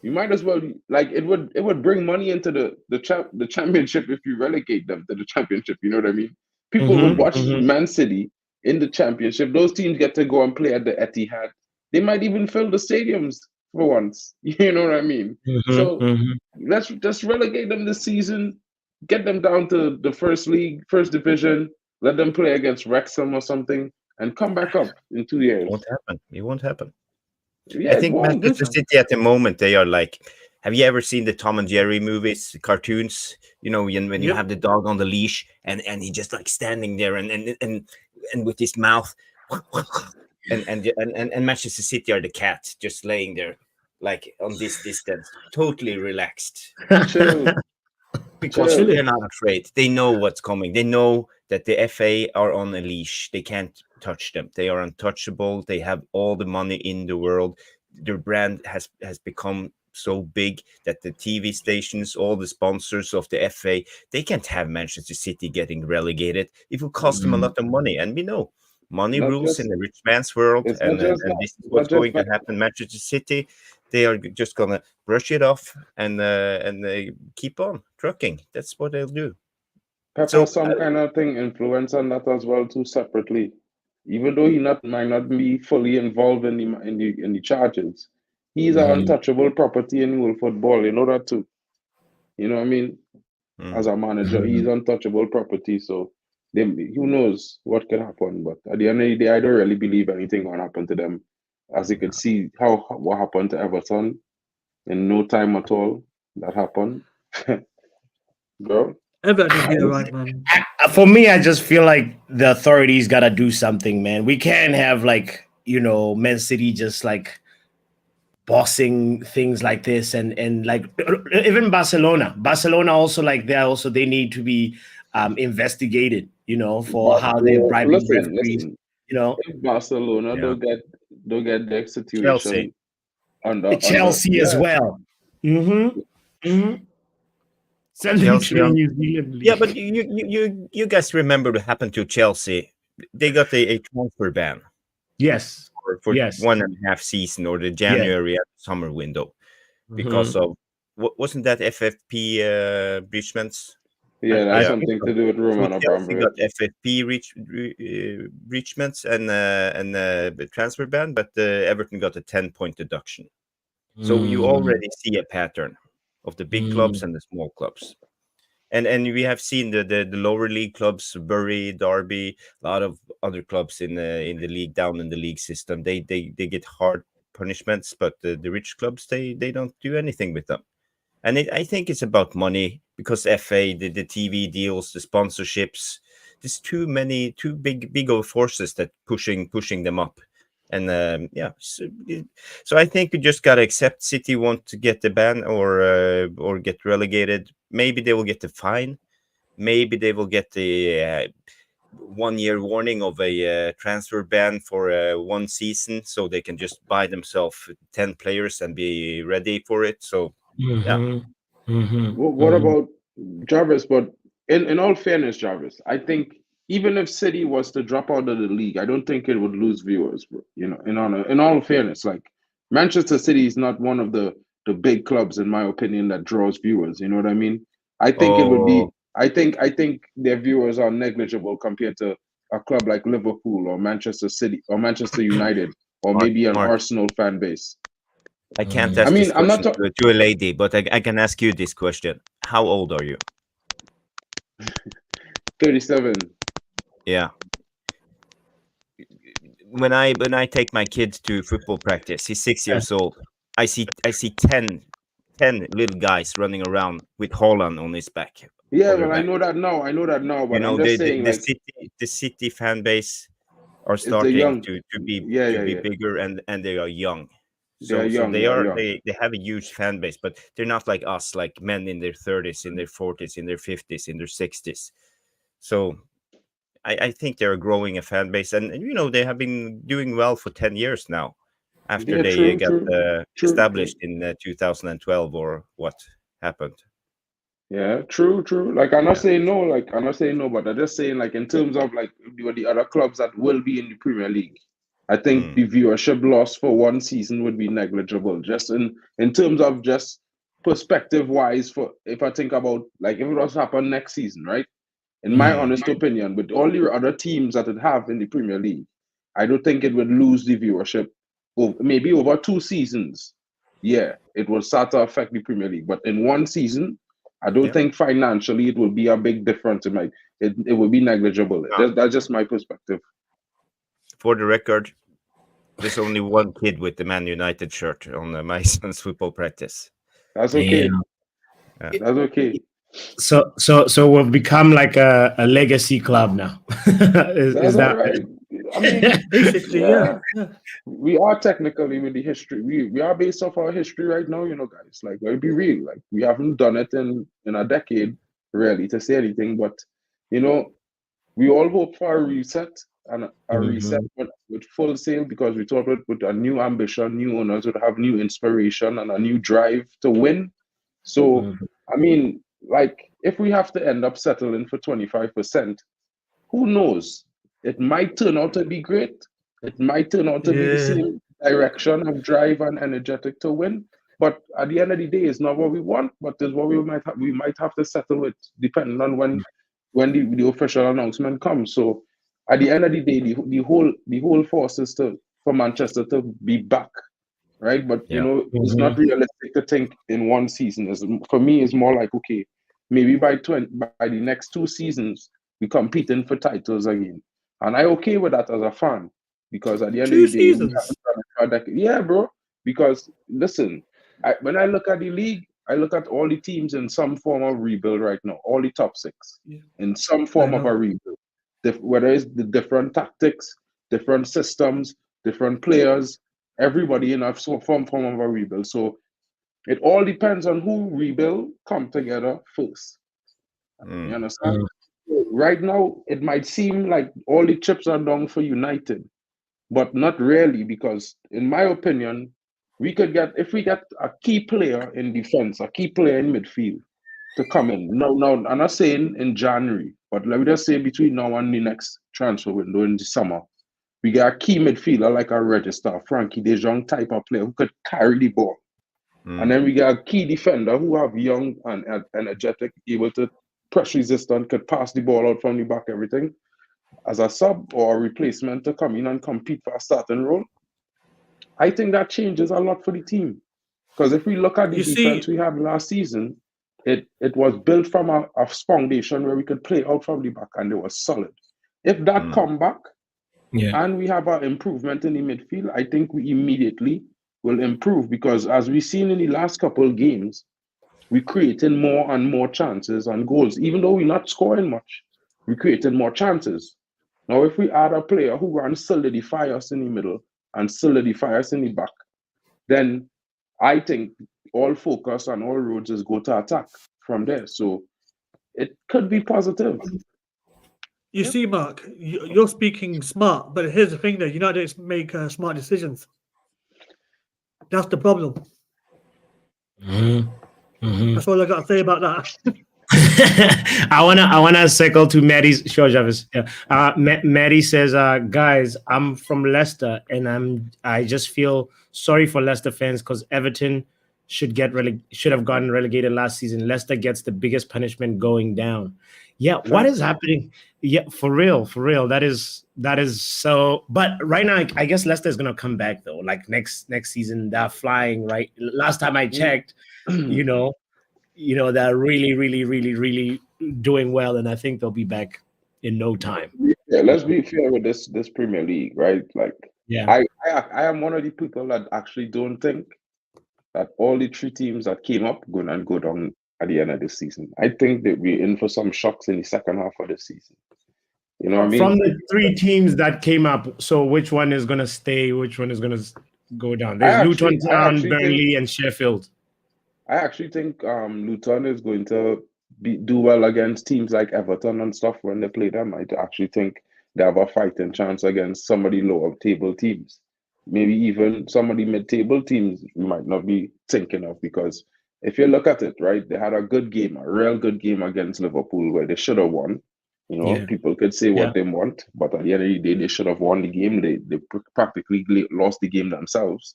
You might as well, like, it would bring money into the championship if you relegate them to the championship. You know what I mean? People would watch Man City in the championship. Those teams get to go and play at the Etihad. They might even fill the stadiums for once. You know what I mean? So let's just relegate them this season, get them down to the first league, first division, let them play against Wrexham or something, and come back up in 2 years. It won't happen. It won't happen. Yeah, I think Manchester City at the moment, they are like, have you ever seen the Tom and Jerry movies, cartoons? You know, when you have the dog on the leash and he just like standing there and with his mouth and Manchester City are the cat just laying there like on this distance, totally relaxed. Chill. Because they're not afraid. They know what's coming. They know that the FA are on a leash. They can't touch them. They are untouchable. They have all the money in the world. Their brand has become so big that the TV stations, all the sponsors of the FA, they can't have Manchester City getting relegated. It will cost them a lot of money. And we know money Not rules just- in the rich man's world. it's And not just and that. this is It's what's not going just to that. happen. Manchester City, they are just going to brush it off and they keep on trucking. That's what they'll do. Pepper So, some kind of thing influence on that as well too separately. Even though he might not be fully involved in the charges, he's an untouchable property in world football. You know that too. You know what I mean? As a manager, he's untouchable property. So who knows what could happen? But at the end of the day, I don't really believe anything gonna happen to them. As you can see, what happened to Everton in no time at all. That happened, bro. Everton will be alright, man. For me, I just feel like the authorities gotta do something, man. We can't have like, you know, Man City just like bossing things like this, and like even Barcelona also like they need to be investigated, you know, for how they bribing referees. Listen. You know, If Barcelona don't get their situation Chelsea. under Chelsea as well. Send them Chelsea, to the New Zealand league. Yeah, but you guys remember what happened to Chelsea? They got a transfer ban Yes. for Yes. 1.5 season or the January summer window because of wasn't that FFP breachments? Yeah, I that's Yeah. something to do with So Roman Chelsea got Abramovich. FFP reachments and transfer ban, but Everton got a 10-point deduction. So you already see a pattern of the big clubs and the small clubs. And we have seen the lower league clubs, Bury, Derby, a lot of other clubs in the league, down in the league system. They get hard punishments, but the rich clubs they don't do anything with them. And I think it's about money, because FA, the TV deals, the sponsorships. There's too big of forces that pushing them up. And so I think we just gotta accept City want to get the ban or get relegated. Maybe they will get the fine. Maybe they will get the 1-year warning of a transfer ban for 1 season, so they can just buy themselves 10 players and be ready for it. So yeah. What about Jarvis? But in all fairness, Jarvis, I think even if City was to drop out of the league, I don't think it would lose viewers, bro. You know, in all fairness, like Manchester City is not one of the big clubs, in my opinion, that draws viewers. You know what I mean? I think it would be. Oh, I think their viewers are negligible compared to a club like Liverpool or Manchester City or Manchester United or maybe an Mark, Arsenal fan base. I can't I ask this mean, I'm not question talking to a lady, but I can ask you this question. How old are you? 37. Yeah. When I take my kids to football practice, he's 6 years old. I see 10 little guys running around with Holland on his back. Yeah, on their well, I back. know that now. I know that now, You but know, I'm just saying, like, the City fan base are it's the starting young. to be Yeah, yeah, yeah. bigger, and they are young. They are So young. they They are are young. they have a huge fan base, but they're not like us, like men in their 30s, in their 40s, in their 50s, in their 60s. So I think they're growing a fan base, and you know, they have been doing well for 10 years now, after Yeah, they true, got true. established in 2012 or what happened. Yeah, true, true. Like, I'm not Yeah. saying no. Like, I'm not saying no, but I'm just saying, like, in terms of like the other clubs that will be in the Premier League, I think the viewership loss for 1 season would be negligible. Just in terms of just perspective wise, for if I think about like if it was to happen next season, right? In my honest opinion, with all the other teams that it have in the Premier League, I don't think it would lose the viewership. Maybe over 2 seasons, yeah, it will start to affect the Premier League. But in 1 season, I don't Yeah. think financially it will be a big difference. It will be negligible. That's just my perspective. For the record, there's only one kid with the Man United shirt on my son's football practice. That's okay. Yeah. That's okay. So we've become like a legacy club now. is That's that all right. I mean, Basically, yeah. yeah. We are technically with the history. We are based off our history right now, you know, guys. Like, let's be real. Like, we haven't done it in a decade, really, to say anything. But you know, we all hope for a reset and a reset with Full Sail, because we thought with a new ambition, new owners would have new inspiration and a new drive to win. So, I mean, like, if we have to end up settling for 25%, who knows? It might turn out to be great. It might turn out to be the Yeah. same direction of drive and energetic to win. But at the end of the day, it's not what we want, but it's what we might have to settle with, depending on when the official announcement comes. So at the end of the day, the whole force is for Manchester to be back, right? But you know, it's not realistic to think in 1 season. For me, it's more like, okay, maybe by the next 2 seasons, we competing for titles again. And I'm okay with that as a fan, because at the end 2 of the day, we seasons. haven't done it for a decade. Yeah, bro. Because listen, when I look at the league, I look at all the teams in some form of rebuild right now, all the top 6 Yeah. in some form of a rebuild. Whether it's the different tactics, different systems, different players, everybody in a form of a rebuild. So it all depends on who rebuild come together first. You understand? Right now, it might seem like all the chips are down for United, but not really, because in my opinion, if we get a key player in defense, a key player in midfield to come in. No, I'm not saying in January, but let me just say between now and the next transfer window in the summer, we get a key midfielder like a register, Frankie De Jong type of player who could carry the ball. And then we got a key defender who have young and energetic, able to press resistant, could pass the ball out from the back, everything, as a sub or a replacement to come in and compete for a starting role, I think that changes a lot for the team. Because if we look at the You defense see, we had last season, it was built from a foundation where we could play out from the back and it was solid. If that come back and we have an improvement in the midfield, I think we immediately will improve, because as we've seen in the last couple of games, we created more and more chances and goals. Even though we're not scoring much, we created more chances. Now, if we add a player who can solidify us in the middle and solidify us in the back, then I think all focus and all roads is go to attack from there. So it could be positive. you see, Mark, you're speaking smart, but here's the thing: though, United make smart decisions. That's the problem. That's all I got to say about that. I wanna circle to Maddie's sure Jarvis. Yeah. Maddie says, guys, I'm from Leicester and I just feel sorry for Leicester fans because Everton should have gotten relegated last season. Leicester gets the biggest punishment going down. Yeah, what is happening? Yeah, for real. That is so. But right now, I guess Leicester is gonna come back though. Like next season, they're flying. Right, last time I checked, they're really doing well, and I think they'll be back in no time. Yeah, let's be fair with this Premier League, right? Like, yeah, I am one of the people that actually don't think that all the 3 teams that came up going to go down at the end of the season. I think that we're in for some shocks in the second half of the season. You know what I mean? From the 3 teams that came up, so which one is going to stay? Which one is going to go down? There's Luton Town, Burnley, and Sheffield. I actually think Luton is going to do well against teams like Everton and stuff when they play them. I actually think they have a fighting chance against some of the lower table teams. Maybe even some of the mid-table teams you might not be thinking of, because if you look at it, right, they had a real good game against Liverpool where they should have won. People could say what they want, but at the end of the day, they should have won the game. They practically lost the game themselves,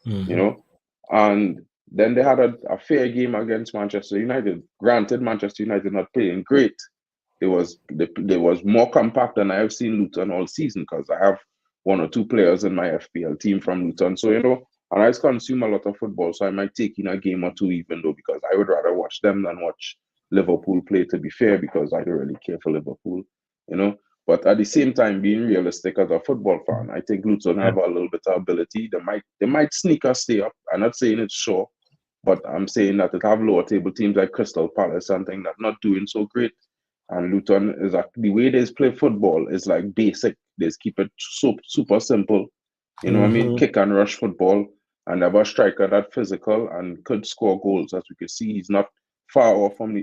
and then they had a fair game against Manchester United. Granted, Manchester United not playing great. They was more compact than I have seen Luton all season, because I have 1 or 2 players in my FPL team from Luton. So, and I consume a lot of football, so I might take in a game or 2, even though, because I would rather watch them than watch Liverpool play, to be fair, because I don't really care for Liverpool, But at the same time, being realistic as a football fan, I think Luton have a little bit of ability. They might sneak or stay up. I'm not saying it's sure, but I'm saying that it have lower table teams like Crystal Palace and things that not doing so great. And Luton is the way they play football is like basic. They just keep it so super simple. You know what I mean? Kick and rush football, and have a striker that physical and could score goals. As we can see, he's not far off from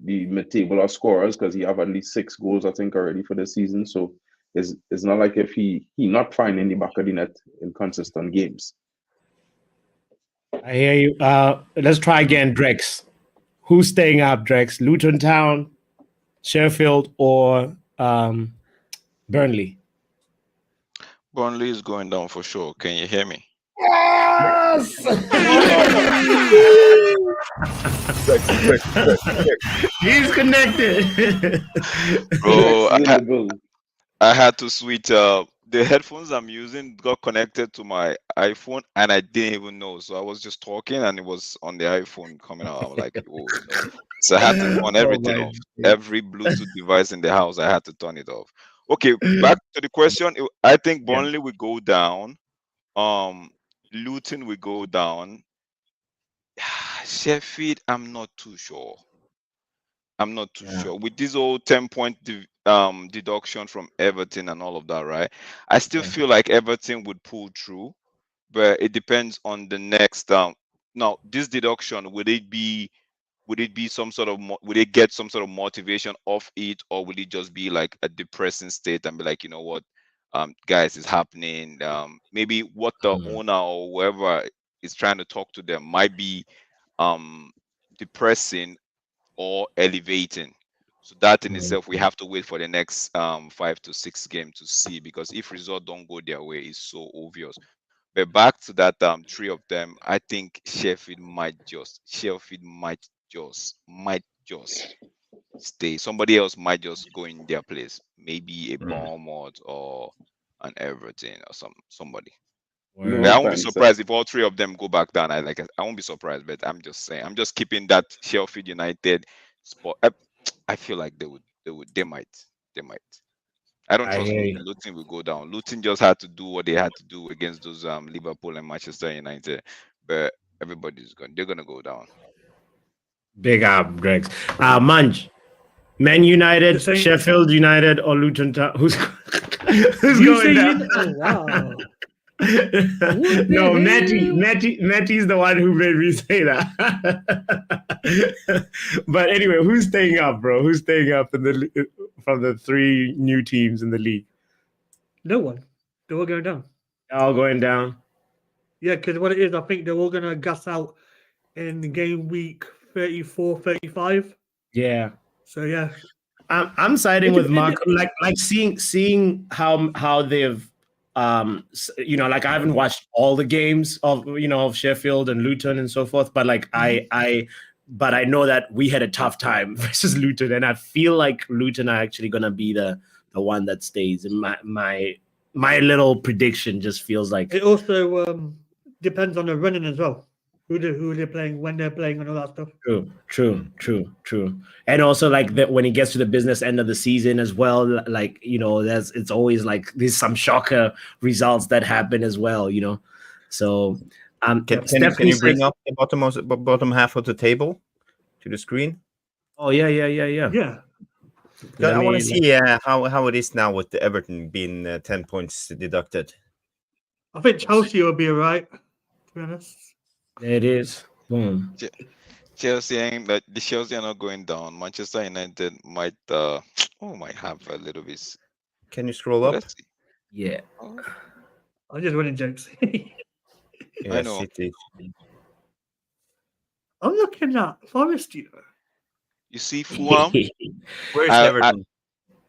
the mid-table of scorers, because he have at least 6 goals, I think, already for the season. So it's not like if he not finding the back of the net in consistent games. I hear you. Let's try again, Drex. Who's staying up, Drex? Luton Town, Sheffield, or Burnley? Burnley is going down for sure. Can you hear me? Yes! He's connected. Bro, I had to switch. The headphones I'm using got connected to my iPhone, and I didn't even know. So I was just talking, and it was on the iPhone coming out. I was like, oh no. So I had to turn everything off. Every Bluetooth device in the house, I had to turn it off. Okay, back to the question. I think Burnley will go down. Luton will go down. Sheffield, I'm not too sure. With this old 10-point deduction from Everton and all of that, right? I still feel like Everton would pull through, but it depends on the next. Now, this deduction, would it get some sort of motivation off it, or will it just be like a depressing state and be like, you know what, guys, it's happening. Maybe what the owner or whoever is trying to talk to them might be depressing or elevating. So that in itself, we have to wait for the next 5 to 6 games to see, because if results don't go their way, it's so obvious. But back to that 3 of them, I think Sheffield might just stay. Somebody else might just go in their place. Maybe a Mm. Bournemouth or an Everton or somebody. No But I won't be offense. surprised if all three of them go back down. I won't be surprised, but I'm just saying. I'm just keeping that Sheffield United spot. I feel like they might. I don't I trust hear Luton. you. Luton will go down. Luton just had to do what they had to do against those Liverpool and Manchester United, but they're gonna go down. Big up, Drex. Munch. Man United, The same- Sheffield United, or Luton Town? Who's You going say down? oh wow. No, the Matty's the one who made me say that. But anyway, who's staying up, bro? Who's staying up from the three new teams in the league? No one. They're all going down. All going down. Yeah, because what it is, I think they're all going to gas out in game week 34, 35. Yeah. So yeah, I'm siding It with depends- Mark. Like seeing how they've like I haven't watched all the games of Sheffield and Luton and so forth, but like but I know that we had a tough time versus Luton, and I feel like Luton are actually gonna be the one that stays. And my little prediction just feels like it also depends on the running as well. Who they're playing, when they're playing, and all that stuff. True. And also like that when it gets to the business end of the season as well, like it's always like there's some shocker results that happen as well, So Can you bring up the bottom half of the table to the screen? Oh yeah. Yeah, I want to see how it is now with the Everton being 10 points deducted. I think Chelsea will be alright. To be honest. There it is. Boom. Chelsea the Chelsea are not going down. Manchester United might have a little bit. Can you scroll up? Let's see. Yeah. I'm just winning jokes. Yeah, I know. City. I'm looking at Forest. You see Fulham. Where's I- Everton?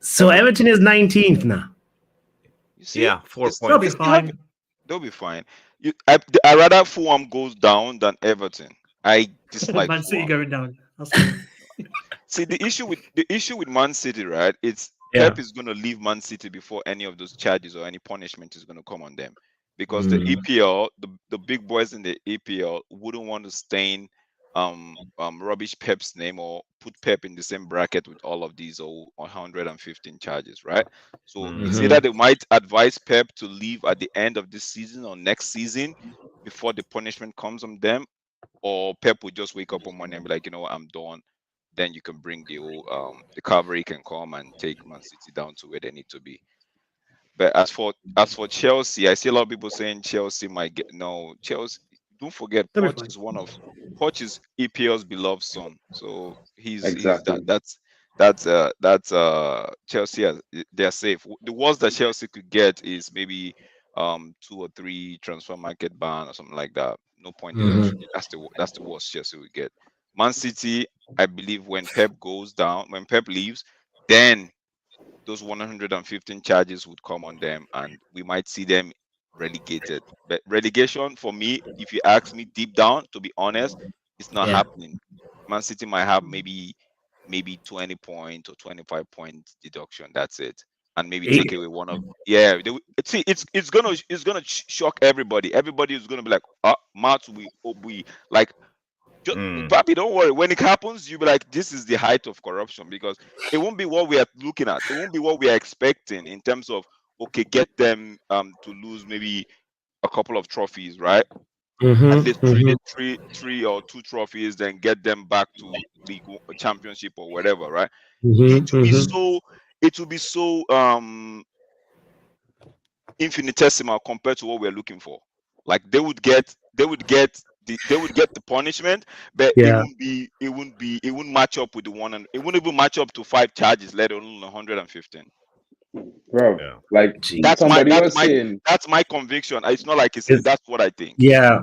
So Everton is 19th now. You see, Yeah, 4 It's- They'll be points. fine. They'll be fine. I rather Fulham goes down than Everton. I dislike Man City Fulham. going down. That's See, the issue with Man City, right? It's Yeah. Pep is going to leave Man City before any of those charges or any punishment is going to come on them, because the EPL, the big boys in the EPL wouldn't want to stain rubbish Pep's name or put Pep in the same bracket with all of these 115 charges, right? So it's either they might advise Pep to leave at the end of this season or next season before the punishment comes on them, or Pep would just wake up on Monday and be like, I'm done. Then you can bring the cavalry can come and take Man City down to where they need to be. But as for Chelsea, I see a lot of people saying Chelsea might get Chelsea. Don't forget, They'll be Poch is EPL's beloved son. So Exactly. that's Chelsea. They're safe. The worst that Chelsea could get is maybe 2 or 3 transfer market ban or something like that. No point deduction. That's the worst Chelsea would get. Man City, I believe when Pep leaves, then those 115 charges would come on them, and we might see them relegated. But relegation, for me, if you ask me deep down, to be honest, it's not happening. Man City might have maybe 20 point or 25 point deduction. That's it, and maybe take away one of it's gonna shock everybody. Everybody is gonna be like, Matt, we like. Papi, don't worry. When it happens, you'll be like, this is the height of corruption, because it won't be what we are looking at. It won't be what we are expecting in terms of, get them to lose maybe a couple of trophies, right? At least three or 2 trophies, then get them back to league championship or whatever, right? It will be so infinitesimal compared to what we're looking for. Like they would get the punishment, but it wouldn't match up with the one, and it wouldn't even match up to 5 charges, let alone 115. Bro, like That's that's my conviction. It's not like that's what I think. Yeah.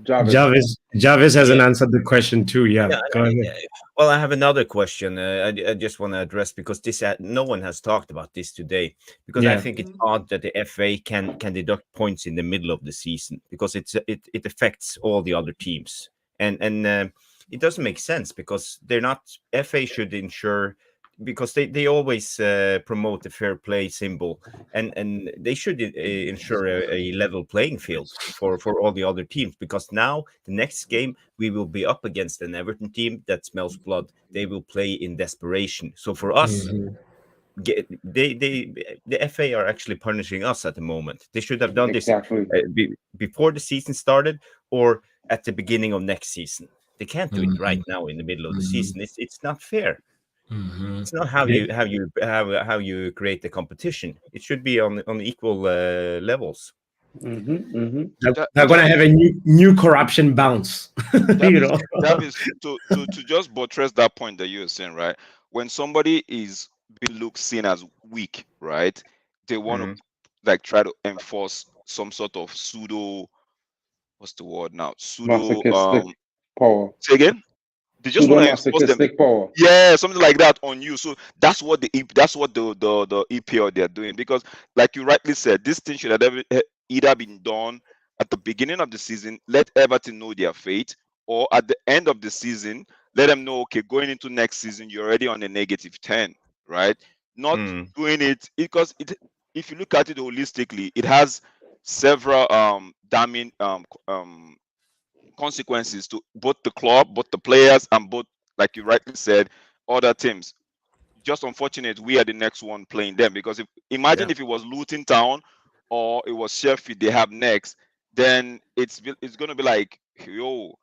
Jarvis hasn't answered the question too. Go ahead. Well, I have another question. I just want to address, because this no one has talked about this today, because I think it's odd that the FA can deduct points in the middle of the season, because it affects all the other teams, and it doesn't make sense because they're not. FA should ensure, because they always promote the fair play symbol, and they should ensure a level playing field for all the other teams, because now the next game we will be up against an Everton team that smells blood. They will play in desperation. So for us, the FA are actually punishing us at the moment. They should have done this before the season started or at the beginning of next season. They can't do it right now in the middle of the season. It's not fair. It's not how you create the competition. It should be on equal levels. They're going to have a new corruption bounce. That is to just buttress that point that you were saying, right? When somebody is seen as weak, right? They want to like try to enforce some sort of pseudo. What's the word now? Pseudo power. Say again. They just want to enforce them. Power. Yeah, something like that on you. So that's what the EPL they're doing, because, like you rightly said, this thing should have either been done at the beginning of the season, let Everton know their fate, or at the end of the season, let them know, okay, going into next season, you're already on a -10, right? Not doing it because if you look at it holistically, it has several damning consequences to both the club, both the players, and both, like you rightly said, other teams. Just unfortunate we are the next one playing them, because imagine if it was Luton Town or it was Sheffield they have next, then it's going to be like, yo.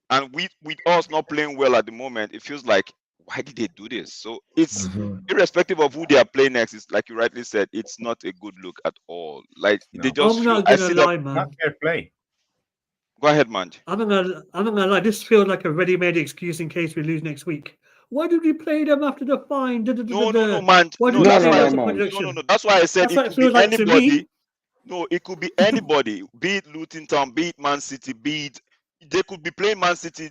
And with us not playing well at the moment, it feels like, why did they do this? So it's irrespective of who they are playing next, it's like you rightly said, it's not a good look at all. Like they just I'm not gonna lie, man. Not fair play. Go ahead, Manj. I'm not gonna lie. This feels like a ready-made excuse in case we lose next week. Why did we play them after the fine? No, man. No. That's why I said it could be like anybody. No, it could be anybody. Be it Luton Town, be it Man City, be it they could be playing Man City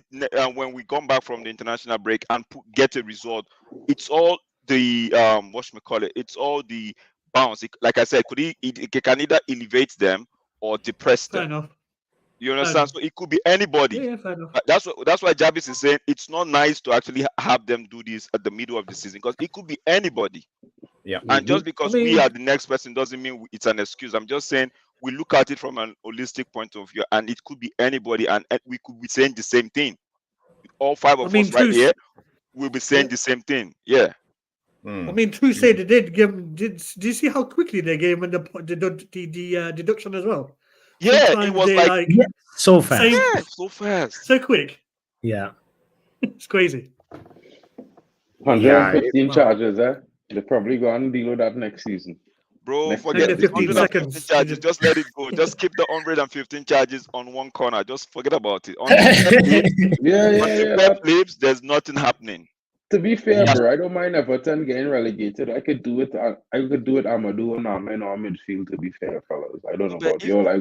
when we come back from the international break and get a result. It's all the it's all the bounce. Like I said, it can either elevate them or depress them. Fair enough. You understand? So it could be anybody. Yeah, fair enough. That's why Jarvis is saying it's not nice to actually have them do this at the middle of the season, because it could be anybody. Yeah. And just because we are the next person doesn't mean it's an excuse. I'm just saying we look at it from an holistic point of view, and it could be anybody, and we could be saying the same thing. All five of us right here will be saying the same thing. Yeah. I mean, true say they did give. Did you see how quickly they gave him the deduction as well? Yeah, sometimes it was like so fast. Yeah, so fast. So quick. Yeah. It's crazy. 115 charges, eh? They're probably going to deal with that next season. Bro, forget the 15 seconds. charges. Just let it go. Just keep the 115 charges on one corner. Just forget about it. On the flips, there's nothing happening. To be fair, bro, I don't mind Everton getting relegated. I could do it. I could do it. Amadou and Ahmed or midfield. To be fair, fellas, I don't know about you. I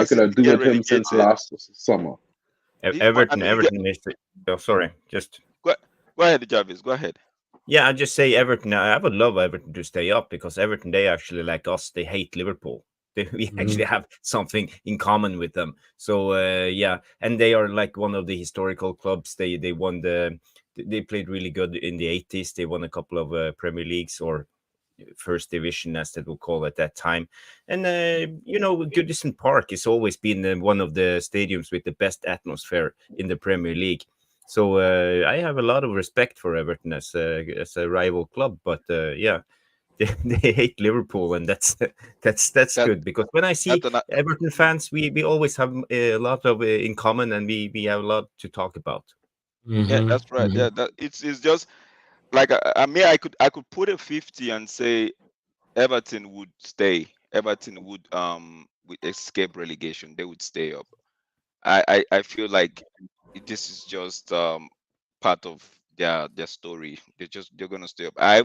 could have do with him since last summer. Everton is. Oh, sorry, just go ahead, Jarvis. Go ahead. Yeah, I just say Everton. I would love Everton to stay up, because Everton, they actually, like us, they hate Liverpool. We actually have something in common with them. So yeah, and they are like one of the historical clubs. They won They played really good in the 80s. They won a couple of Premier Leagues, or First Division, as they would call it at that time. And, Goodison Park has always been one of the stadiums with the best atmosphere in the Premier League. So I have a lot of respect for Everton as a rival club. But, yeah, they hate Liverpool, and that's good, because when I see Everton fans, we always have a lot of in common, and we have a lot to talk about. Yeah, that's right. Yeah, it's just like I could put a 50 and say Everton would stay. Everton would escape relegation. They would stay up. I feel like this is just part of their story. They're gonna stay up. I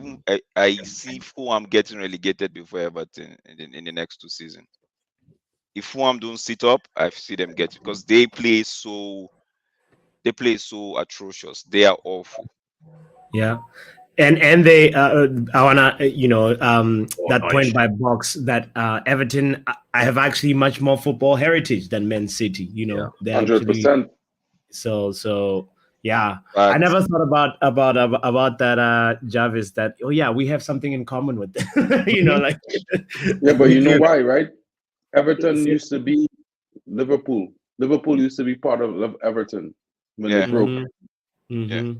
see Fulham getting relegated before Everton in the next 2 seasons. If Fulham don't sit up, I see them get, because they play so atrocious. They are awful. Yeah. And they I wanna that point by Box that Everton I have actually much more football heritage than Man City. They 100%. So Yeah, I But never thought about that, Jarvis. That we have something in common with them. Like Yeah, but we you know could. why, right? Everton used to be Liverpool. Liverpool used to be part of Everton when they yeah, broke. yeah. Mm-hmm.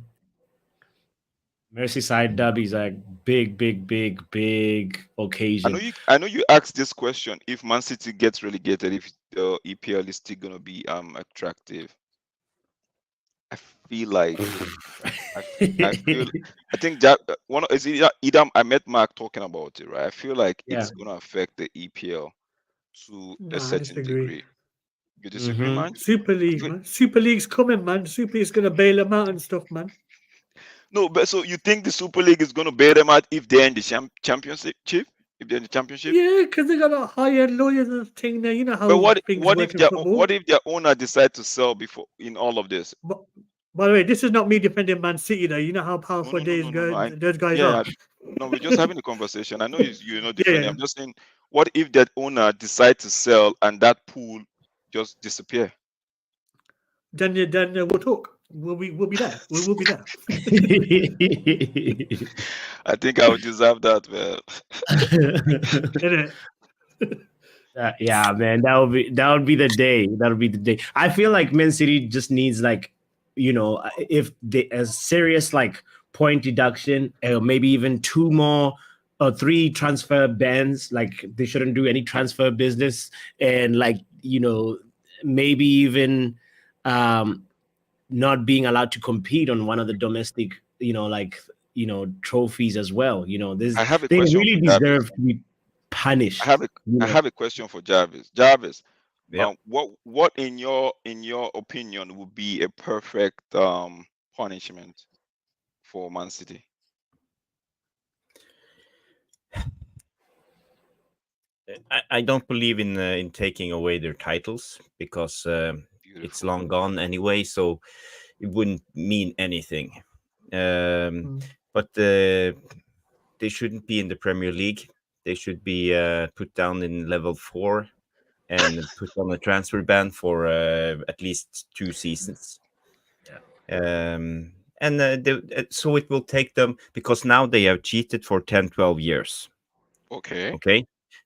Merseyside derby is like big, big, big, big occasion. I know you asked this question if Man City gets relegated, if the EPL is still gonna be attractive. I feel like I feel I think that one is either I met Mark talking about it, right? I feel like Yeah. it's gonna affect the EPL to a Nah, I certain disagree. degree. You disagree, Mhm. man? Super League, man. Super League's coming, man. Super League's gonna bail them out and stuff, man. No, but so you think the Super League is gonna bail them out if they're in the championship? If they're in the championship? Yeah, because they got a higher lawyers and thing there. You know But how things work in football. what if their owner decide to sell before in all of this? But, by the way, this is not me defending Man City, though. You know how powerful No. those guys Yeah, are. no, we're just having a conversation. I know you're not Yeah, defending. yeah. I'm just saying, what if that owner decide to sell and that pool just disappear? Then we'll talk. We'll be there. We'll be there. I think I would deserve that, man. Innit? Yeah, man, that would be the day. That would be the day. I feel like Man City just needs if a serious point deduction, maybe even 2 more or 3 transfer bans. Like they shouldn't do any transfer business, and maybe even not being allowed to compete on one of the domestic trophies as well. I have a They question really for Jarvis. deserve to be punished. I have a question for Jarvis. Jarvis, Yeah. what in your opinion would be a perfect punishment for Man City? I don't believe in taking away their titles because it's long gone anyway, so it wouldn't mean anything. But they shouldn't be in the Premier League. They should be put down in level 4 and put on a transfer ban for at least 2 seasons. So it will take them, because now they have cheated for 10-12 years. Okay.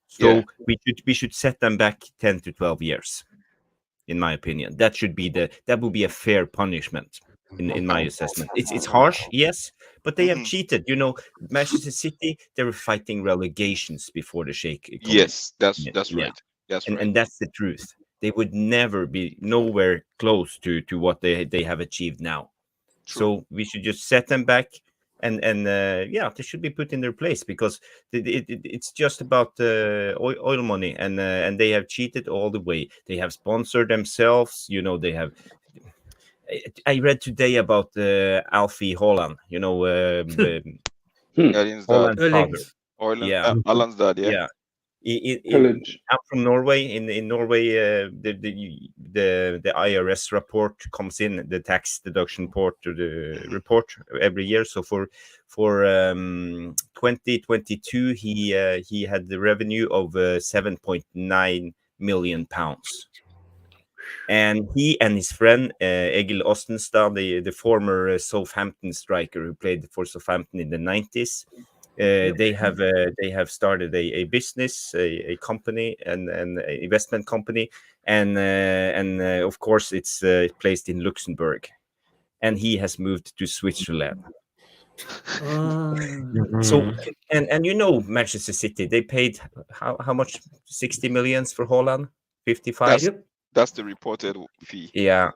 So we should set them back 10 to 12 years, in my opinion. That would be a fair punishment in my assessment. It's harsh, yes, but they have cheated. Manchester City, they were fighting relegations before the Sheikh. Yes, that's right. That's right. And that's the truth. They would never be nowhere close to what they have achieved now. True. So we should just set them back, and they should be put in their place, because it's just about oil money, and they have cheated all the way. They have sponsored themselves. They have. I read today about Alfie Haaland. Erling's dad. Haaland's father. Yeah. Alan's dad. Yeah. I'm from Norway. In Norway, the IRS report comes in, the tax deduction report every year. So for 2022, he had the revenue of 7.9 million pounds. And he and his friend Egil Ostenstad, the former Southampton striker who played for Southampton in the 90s. They have started a business, a company, and an investment company, and of course it's placed in Luxembourg, and he has moved to Switzerland. So and Manchester City, they paid how much? 60 million for Haaland? 55. That's the reported fee. Yeah.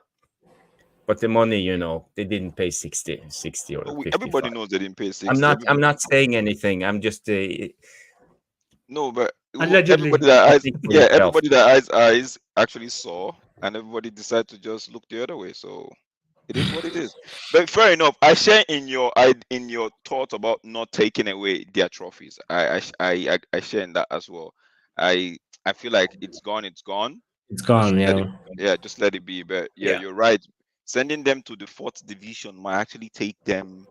But the money, they didn't pay 60 or 55. Everybody knows they didn't pay 60. I'm not saying anything. I'm just no, but allegedly. everybody that eyes actually saw, and everybody decided to just look the other way. So it is what it is. But fair enough. I share in your thought about not taking away their trophies. I share in that as well. I feel like it's gone. It's gone. It's gone. Just let it be. But you're right. Sending them to the 4th division might actually take them.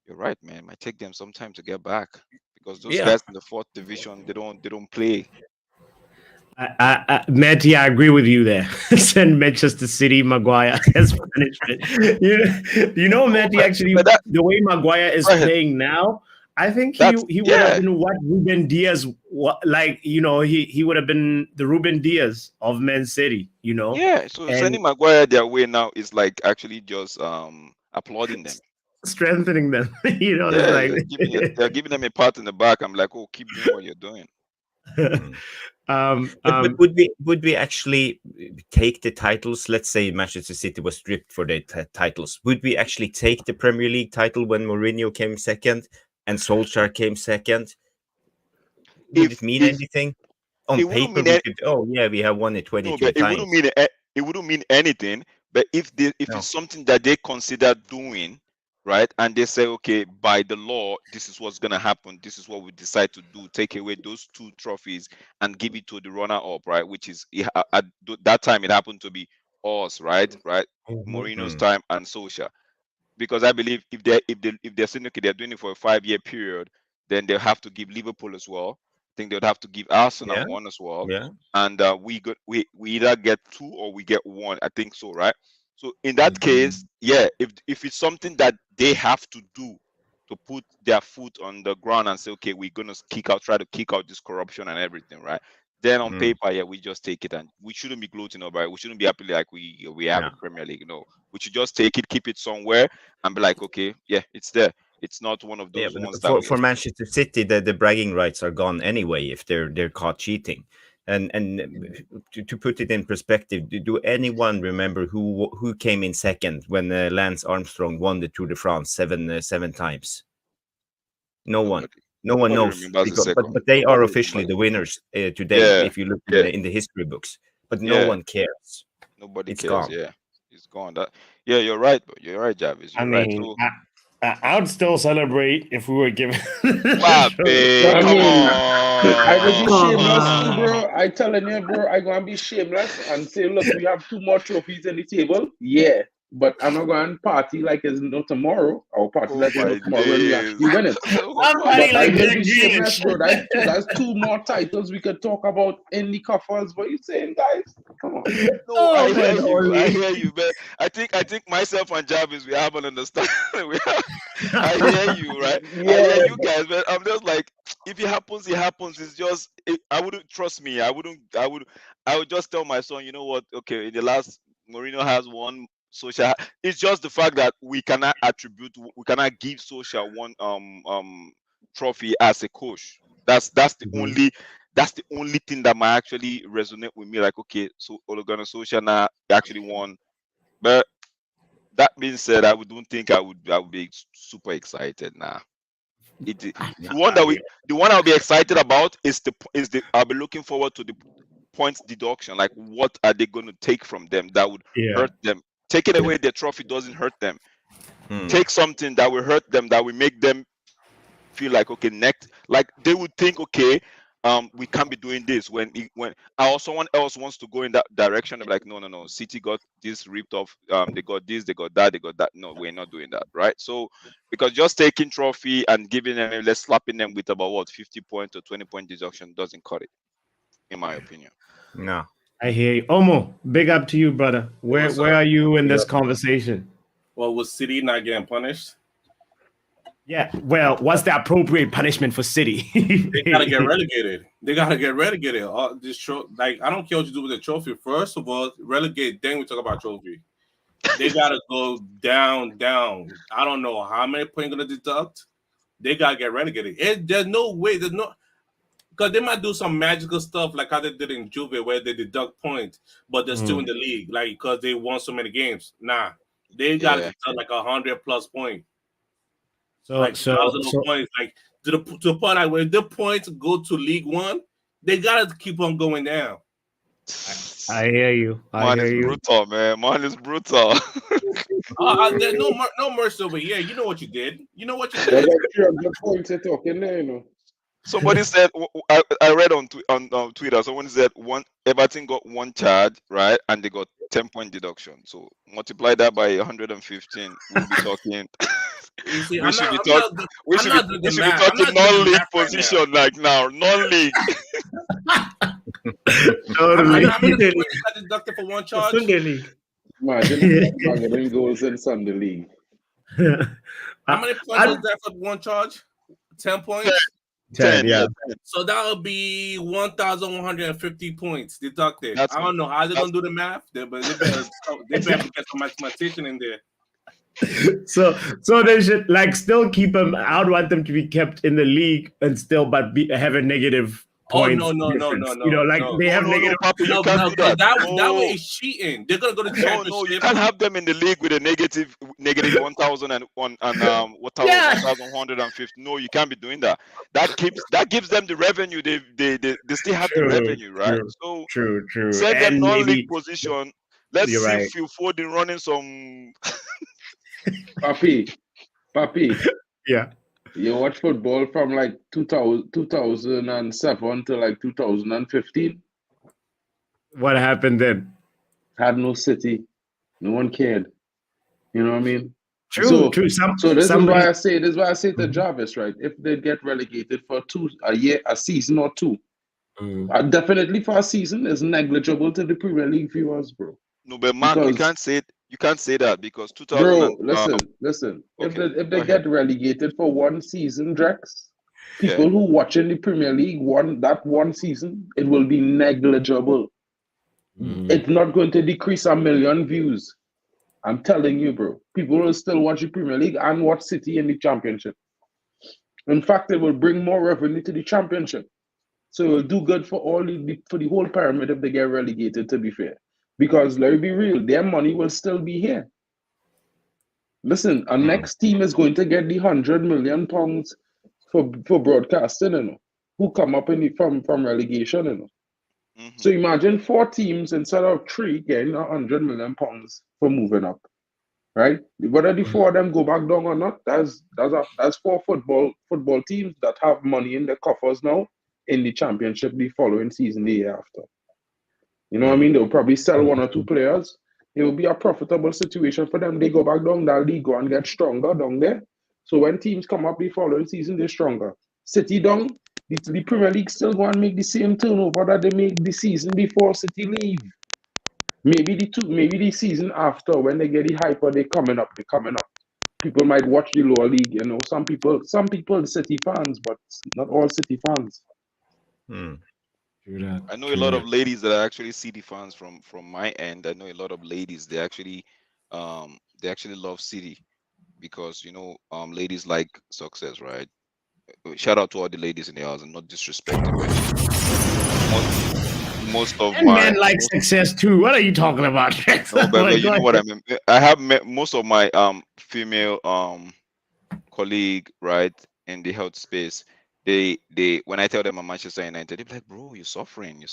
You're right, man. Might take them some time to get back, because those guys in the 4th division, they don't play. Matty, I agree with you there. Send Manchester City Maguire as punishment. You know, Matty, actually, the way Maguire is playing now, I think he would have been what Ruben Diaz, like, you know, he would have been the Ruben Diaz of Man City, you know. Yeah, so sending Maguire their way now is like actually just applauding them, strengthening them. You know, yeah, it's like they're giving them a pat in the back. I'm like, oh, keep doing what you're doing. But would we actually take the titles? Let's say Manchester City was stripped for their titles. Would we actually take the Premier League title when Mourinho came second and Solskjaer came second? Would it mean anything? On paper, we have won it 22 times. It wouldn't mean anything. But if it's something that they consider doing, right, and they say, okay, by the law, this is what's gonna happen. This is what we decide to do. Take away those 2 trophies and give it to the runner-up, right? Which is at that time it happened to be us, right? Mourinho's time and Solskjaer. Because I believe if they're saying, okay, they're doing it for a 5-year period, then they'll have to give Liverpool as well. I think they'd have to give Arsenal one as well. Yeah. And we either get 2 or we get 1. I think so, right? So in that case, if it's something that they have to do to put their foot on the ground and say, okay, we're gonna try to kick out this corruption and everything, right? Then on paper, we just take it, and we shouldn't be gloating over it. We shouldn't be happy like we have a Premier League. No, we should just take it, keep it somewhere, and be like, okay, it's there. It's not one of those ones for Manchester City, the bragging rights are gone anyway if they're caught cheating. And to put it in perspective, do anyone remember who came in second when Lance Armstrong won the Tour de France seven times? No one. No one knows, but they are officially the winners today. If you look in the history books, but no one cares. Nobody cares. Gone. Yeah, it's gone. You're right. But you're right, Jarvis. You're right. So, I would still celebrate if we were given. Come on. I would be shameless too, bro. I telling you, bro, I gonna be shameless and say, look, we have 2 more trophies on the table. Yeah. But I'm not going to party like it's no tomorrow. I'll party like it's no tomorrow when we actually win it. I'm partying like shameless, bro. That's 2 more titles we could talk about in the coffers. What you saying, guys? Come on. No, I hear you, man. I think myself and Jarvis, we have an understanding. I hear you, right? Yeah. I hear you guys, man. I'm just like, if it happens, it happens. It's just, I wouldn't trust me. I would just tell my son, you know what? Okay, in the last, Mourinho has won. Solskjaer, it's just the fact that we cannot give Solskjaer 1 trophy as a coach. That's the only thing that might actually resonate with me. Like, okay, so Ole Gunnar Solskjaer now actually won. But that being said, I don't think I would be super excited now. The one I'll be excited about is I'll be looking forward to the points deduction. Like, what are they going to take from them that would hurt them? Taking away their trophy doesn't hurt them. Take something that will hurt them, that will make them feel like, okay, next, like they would think, okay, we can't be doing this when someone else wants to go in that direction. They're like, no, City got this ripped off. They got this, they got that. No, we're not doing that, right? So because just taking trophy and giving them, let's slapping them with about 50 point or 20 point deduction doesn't cut it, in my opinion. No. I hear you. Omo, big up to you, brother. Where are you in this conversation? Well, was City not getting punished? Yeah. Well, what's the appropriate punishment for City? They gotta get relegated. Like, I don't care what you do with the trophy. First of all, relegate. Then we talk about trophy. They gotta go down. I don't know how many points gonna deduct. They gotta get relegated. There's no way. Because they might do some magical stuff like how they did in Juve, where they deduct points, but they're still in the league, like because they won so many games. Nah, they got to deduct like 100+ points. So 1,000 points, like to the point like when the points go to League One, they gotta keep on going down. I hear you. Brutal, man. Mine is brutal. There's no mercy over here. You know what you did. The points they're talking there, you know. Somebody said, I read on Twitter, someone said Everton got 1 charge, right? And they got 10-point deduction. So multiply that by 115. We'll be talking. We should be talking non-league position like now. Non-league. Totally. How many points you got deducted for one The charge? Sunday League. Imagine targeting goals in Sunday League. How many points was that for one charge? 10 points. 10, yeah. So that would be 1,150 points deducted. That's- I don't know how they're gonna do the math, but they better get some mathematician in there. So they should like still keep them. I would want them to be kept in the league and still, but have a negative Oh points. no, difference. You know, like they have negative. Papi, you No, can't do that that. that way is cheating. They're gonna go to No, championship. you can't have them in the league with a negative 1,000 and 1,150. No, you can't be doing that. That gives them the revenue. They still have the revenue, right? So True. set them And non-league maybe position. Let's You're see right. Phil Foden running some. Papi, yeah. you watch football from like 2007 to like 2015. What happened then? Had no city, no one cared. You know what I mean? True. So True. this is somebody- why I say to Jarvis, right? If they get relegated for a season or two, definitely for a season is negligible to the Premier League viewers, bro. No, but Mark, you can't say that because 2000. Bro, listen. okay, If they go get relegated for one season, Drex, people who watch in the Premier League one season, it will be negligible. It's not going to decrease 1 million views. I'm telling you, bro. People will still watch the Premier League and watch City in the Championship. In fact, it will bring more revenue to the Championship. So it will do good for for the whole pyramid if they get relegated, to be fair. Because let's be real, their money will still be here. Listen, our next team is going to get the £100 million for broadcasting, you know, who come up from relegation, you know. So imagine 4 teams instead of 3 getting £100 million for moving up, right? Whether the 4 of them go back down or not, that's 4 football teams that have money in their coffers now in the Championship the following season, the year after. You know what I mean? They'll probably sell 1 or 2 players. It will be a profitable situation for them. They go back down that league, go and get stronger down there. So when teams come up the following season, they're stronger. City down, the Premier League still go and make the same turnover that they make the season before City leave. Maybe the season after, when they get the hyper, they're coming up. People might watch the lower league, you know. Some people City fans, but not all City fans. I know a lot of ladies that are actually City fans from my end. I know a lot of ladies they actually love City because you know ladies like success, right? Shout out to all the ladies in the house and not disrespecting, but most of my men like success too. What are you talking about? no, but you know what I mean. I have met most of my female colleague, right, in the health space. They when I tell them I'm Manchester United, they're like, bro, you're suffering.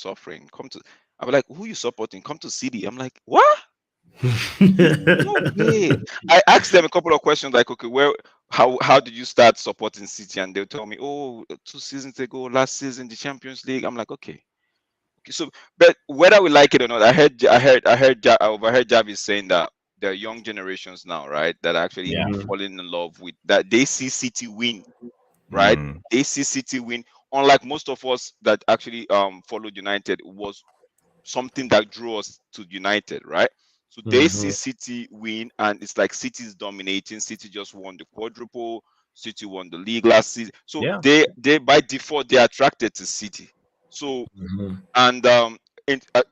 Come to I'm like, who you supporting? Come to City. I'm like, what? No way. I asked them a couple of questions like, okay, how did you start supporting City? And they'll tell me, 2 seasons ago, last season, the Champions League. I'm like, okay. So, but whether we like it or not, I overheard Jarvis saying that there are young generations now, right, that are actually falling in love with that. They see City win, right? They see City win. Unlike most of us that actually followed United, was something that drew us to United, right? So they see City win, and it's like City is dominating. City just won the quadruple. City won the league last season. So they by default they're attracted to City. So and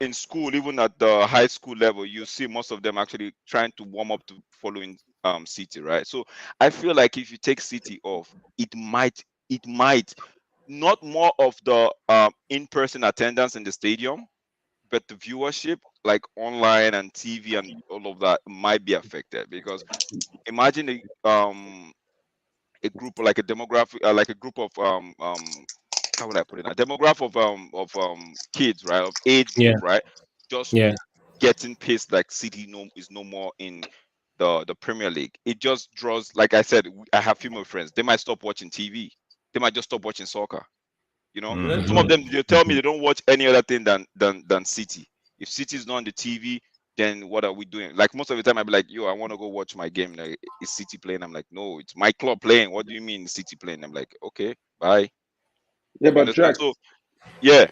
in school, even at the high school level, you see most of them actually trying to warm up to following City, right? So I feel like if you take City off, it might not more of the in-person attendance in the stadium, but the viewership, like online and TV and all of that, might be affected. Because imagine a group like a demographic, like a group of how would I put it? A demographic of kids, right, of age group, right, just getting pissed like City is no more in the Premier League. It just draws, like I said, I have female friends. They might stop watching TV. They might just stop watching soccer. You know, some of them, they tell me they don't watch any other thing than City. If City is not on the TV, then what are we doing? Like most of the time, I'd be like, yo, I want to go watch my game. Like, is City playing? I'm like, no, it's my club playing. What do you mean City playing? I'm like, okay, bye. Yeah, but Jack, so, yeah.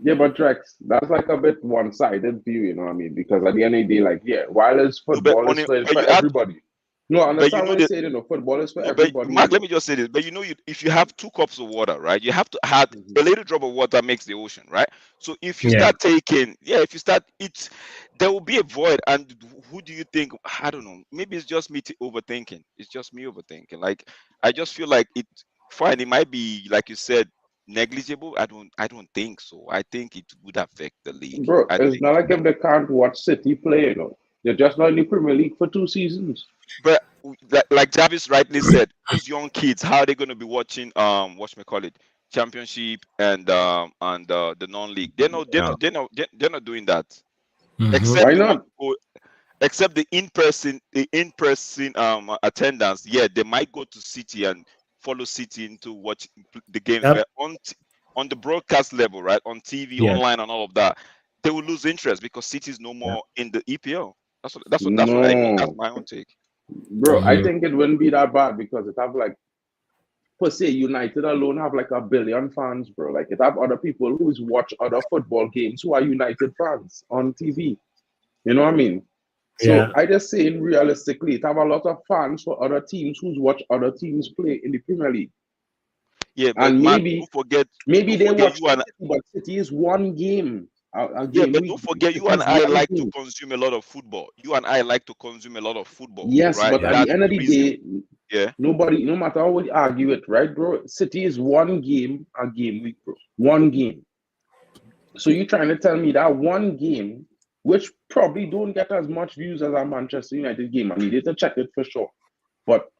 Yeah, but Drex, that's like a bit one-sided view, you know what I mean? Because at the end of the day, like, yeah, while it's No, but football, on it's it, for, but you have, everybody. No, I but you understand know what you're that. saying, you know, football is for No, but everybody, you Mark, let know. me just say this. But you know, if you have 2 cups of water, right, you have to add Mhm. a little drop of water makes the ocean, right? So if you Yeah. start taking, if you start it, there will be a void. And who do you think? I don't know. Maybe it's just me overthinking. It's just me overthinking. Like I just feel like it. Fine, it might be like you said, negligible. I don't think so. I think it would affect the league. Bro, I it's think. not like if they can't watch City play, you know. They're just not in the Premier League for 2 seasons. But like Jarvis rightly said, those young kids, how are they going to be watching whatchamacallit, championship and the non-league? They're not doing that. Mhm. Except Why they want not? to go, except the in-person attendance. Yeah, they might go to City and follow City into watch the games, Yep. but on the broadcast level, right, on TV, Yeah. online, and all of that, they will lose interest because City is no more in the EPL. That's what I mean. That's No. my own take. Bro, I Mhm. think it wouldn't be that bad because it have like, per se, United alone have like 1 billion fans, bro. Like it have other people who's watch other football games who are United fans on TV. You know what I mean? So Yeah. I just saying realistically, it have a lot of fans for other teams who's watch other teams play in the Premier League. Yeah, but And man, maybe don't forget they watch you and City, but City is one game, a yeah, game but week. don't forget you City and is I one like to game. consume a lot of football. You and I like to consume a lot of football, Yes, right? but at That's the end of the the reason. day, Yeah. nobody, no matter how we argue it, right, bro? City is one game, a game week, bro. One game. So you're trying to tell me that one game, which probably don't get as much views as a Manchester United game. I needed to check it for sure. But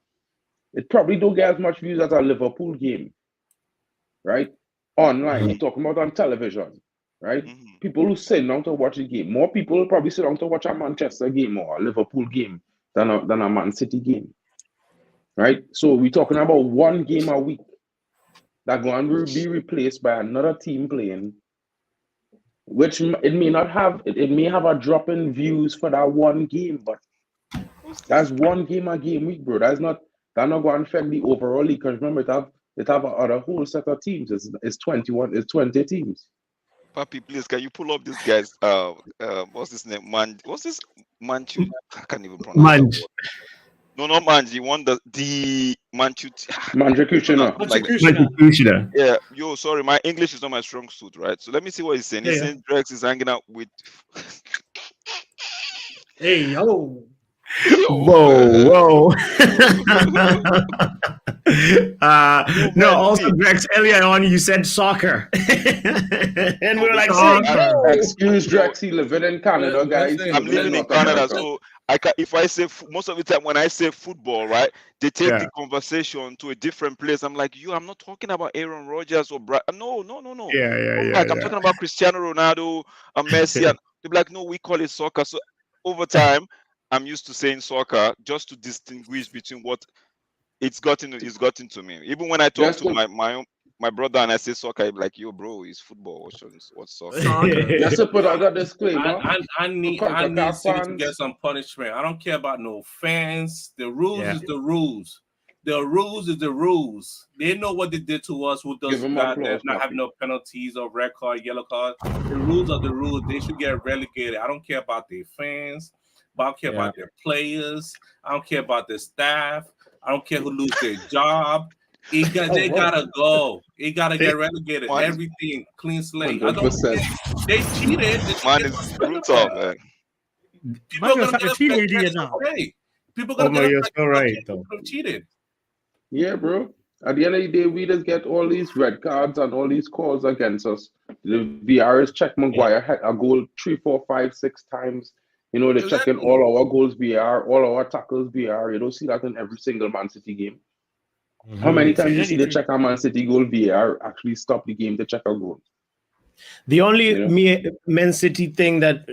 it probably don't get as much views as a Liverpool game, right? Online. We're talking about on television, right? Mhm. People who sit down to watch a game. More people will probably sit down to watch a Manchester game or a Liverpool game than a Man City game. Right? So we're talking about one game a week that going to be replaced by another team playing, which it may not have, it may have a drop in views for that one game, but that's one game a game week, bro. That's not going to affect the overall league. Because remember, it have a whole set of teams. It's 21, it's 20 teams. Papi, please, can you pull up this guy's what's his name? What's this Manchu? I can't even pronounce that Manj. word. No, not Manji. One the Manchu. Mandrakushina. Like that. Manchukushina. Yeah, yo, sorry, my English is not my strong suit, right? So let me see what he's saying. He's Yeah. saying Drex is hanging out with. Hey, yo. Whoa. No, also, man, Drex, earlier on, you said soccer. And we were like, Soccer. no. Excuse Drexy living in Canada, guys. Listen, I'm living in North Canada, America. so if I say most of the time when I say football, right, they take Yeah. the conversation to a different place. I'm like, I'm not talking about Aaron Rodgers or no. Yeah. Like I'm talking about Cristiano Ronaldo and Messi, and they're like, no, we call it soccer. So over time, I'm used to saying soccer just to distinguish between what it's gotten to me. Even when I talk Just to to, my brother and I say soccer, I'm like, yo, bro, it's football. What's soccer? Soccer. just to put out a disclaimer. I need CONCACAF City to fans. get some punishment. I don't care about no fans. The rules Yeah. is the rules. The rules is the rules. They know what they did to us with those Give 'em guys applause, that not having no penalties or red card, yellow card. The rules are the rules. They should get relegated. I don't care about their fans, but I don't care Yeah. about their players. I don't care about their staff. I don't care who lose their job. They gotta go. It gotta get relegated. Man, Everything clean slate. I don't 100%. care. They cheated. They should man, get it's suspended brutal, for that. man. People Matter are of gonna fact, get if he upset. really That's now. okay. People Oh gonna my, get you're upset. so right, though. People cheated. Yeah, bro. At the end of the day, we just get all these red cards and all these calls against us. The VRs check Maguire had a goal 3, 4, 5, 6 times. You know, they're checking Exactly. all our goals VR, all our tackles VR. You don't see that in every single Man City game. How many times you see the check a Man City goal VR actually stop the game to check a goal? The only You know? Man City thing that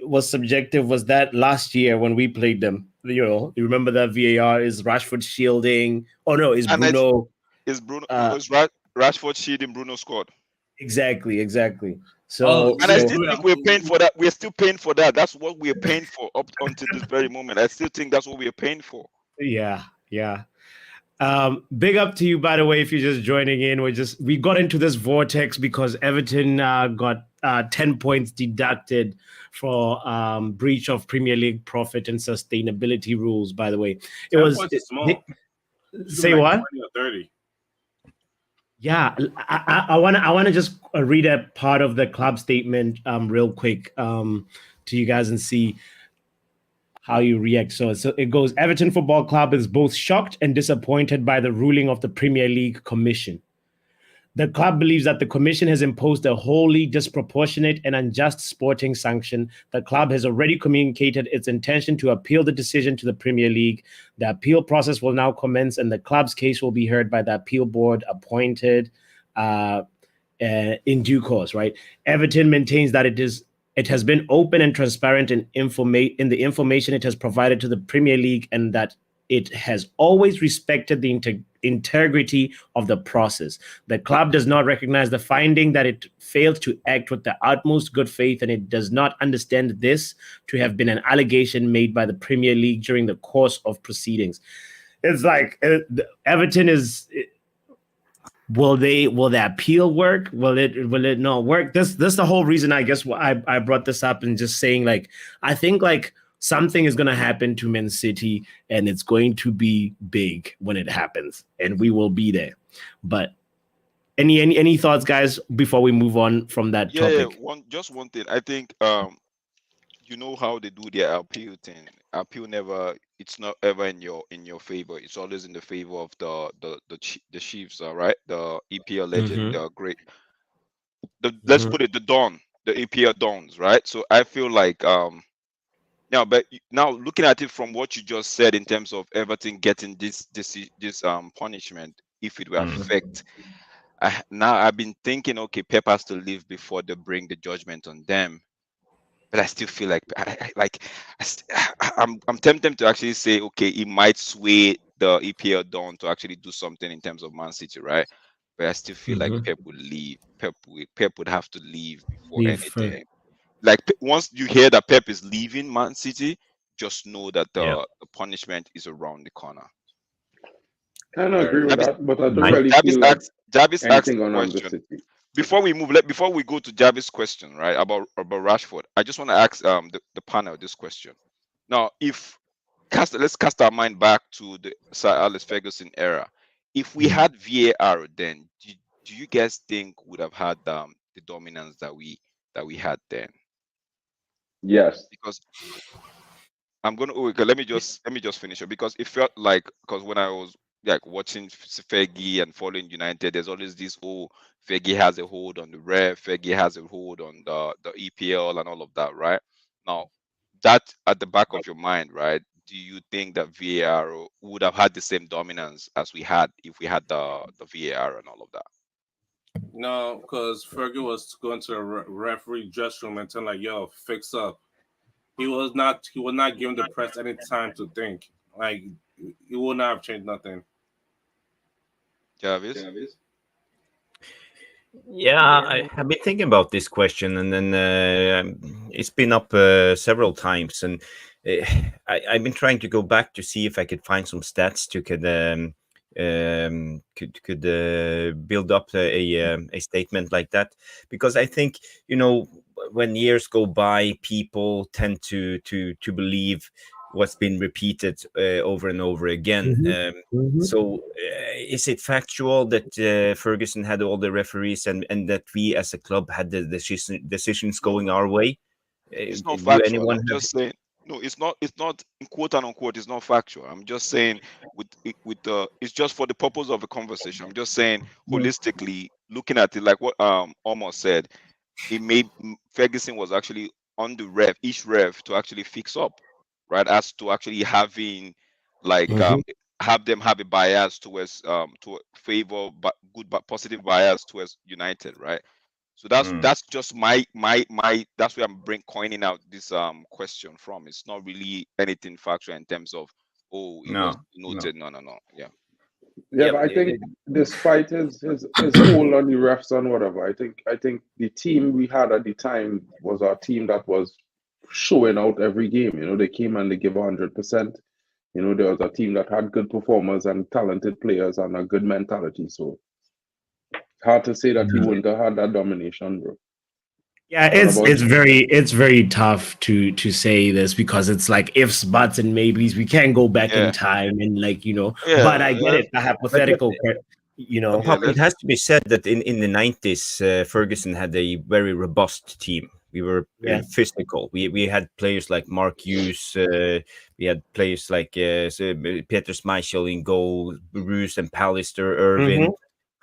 was subjective was that last year when we played them. You remember that VAR is Rashford shielding. Oh no, is And Bruno? It's Bruno. Uh, It's Rashford shielding Bruno scored. Exactly. So, Oh, And I so still think we're paying for that. We're still paying for that. That's what we're paying for up until this very moment. I still think that's what we're paying for. yeah. Big up to you, by the way, if you're just joining in. We got into this vortex because Everton got 10 points deducted for breach of Premier League profit and sustainability rules. By the way, it 10 was points is small. say Like what? 20 or 30. Yeah, I want to just read a part of the club statement real quick to you guys and see how you react. So it goes, Everton Football Club is both shocked and disappointed by the ruling of the Premier League Commission. The club believes that the commission has imposed a wholly disproportionate and unjust sporting sanction. The club has already communicated its intention to appeal the decision to the Premier League. The appeal process will now commence, and the club's case will be heard by the appeal board appointed in due course. Right? Everton maintains that it has been open and transparent in the information it has provided to the Premier League, and that it has always respected the integrity of the process. The club does not recognize the finding that it failed to act with the utmost good faith, and it does not understand this to have been an allegation made by the Premier League during the course of proceedings. It's like Everton is. Will the appeal work? Will it not work? This the whole reason, I guess, I brought this up and just saying, like, I think like something is going to happen to Man City, and it's going to be big when it happens, and we will be there. But any thoughts, guys, before we move on from that topic? Just one thing. I think you know how they do their appeal thing. Appeal it's not ever in your favor. It's always in the favor of the Chiefs, right? The EPL legend, the great. Let's put it the EPL Dons, right? So I feel like now looking at it from what you just said in terms of Everton getting this punishment, if it will affect. Now I've been thinking, okay, Pep has to leave before they bring the judgment on them. But I still feel like I'm tempted to actually say, okay, it might sway the EPL Dawn to actually do something in terms of Man City, right? But I still feel like Pep would leave. Pep would have to leave before anything. Like once you hear that Pep is leaving Man City, just know that the punishment is around the corner. I don't agree with that, but I don't really Jarvis feel like asked a on the question. City. Before we go to Jarvis' question, right, about Rashford, I just want to ask the panel this question. Now, let's cast our mind back to the Sir Alex Ferguson era. If we had VAR then, do you guys think would have had the dominance that we had then? Yes. Because let me just finish it, because it felt like, because when I was like watching Fergie and following United, there's always this Fergie has a hold on the ref, Fergie has a hold on the EPL and all of that, right? Now, that at the back of your mind, right? Do you think that VAR would have had the same dominance as we had if we had the VAR and all of that? No, because Fergie was going to the referee dressing room and telling, like, yo, fix up. He was not giving the press any time to think. Like, he would not have changed nothing. Jarvis? Yeah, I have been thinking about this question, and then it's been up several times, and I've been trying to go back to see if I could find some stats to could build up a statement like that, because I think, you know, when years go by, people tend to believe what's been repeated over and over again. So is it factual that Ferguson had all the referees and that we as a club had the decisions going our way? It's not factual. I'm just saying. No, it's not quote unquote. It's not factual. I'm just saying it's just for the purpose of a conversation. I'm just saying holistically, looking at it, like what Omar said, it made Ferguson was actually on the each ref to actually fix up, right? As to actually having like have them have a bias towards to favor but positive bias towards United, right? So that's just my that's where I'm coining out this question from. It's not really anything factual in terms of was noted. No. Yeah, but I think despite his hold on the refs and whatever, I think the team we had at the time was our team that was showing out every game. You know, they came and they give 100%. You know, there was a team that had good performers and talented players and a good mentality. So hard to say that he wouldn't have had that domination, bro. Yeah, it's very tough to say this because it's like ifs, buts, and maybes. We can't go back in time and But I get it. A hypothetical, Pop, it has to be said that in the 90s, Ferguson had a very robust team. We were physical. We had players like Mark Hughes. We had players like Peter Schmeichel in goal, Bruce and Pallister, Irvin,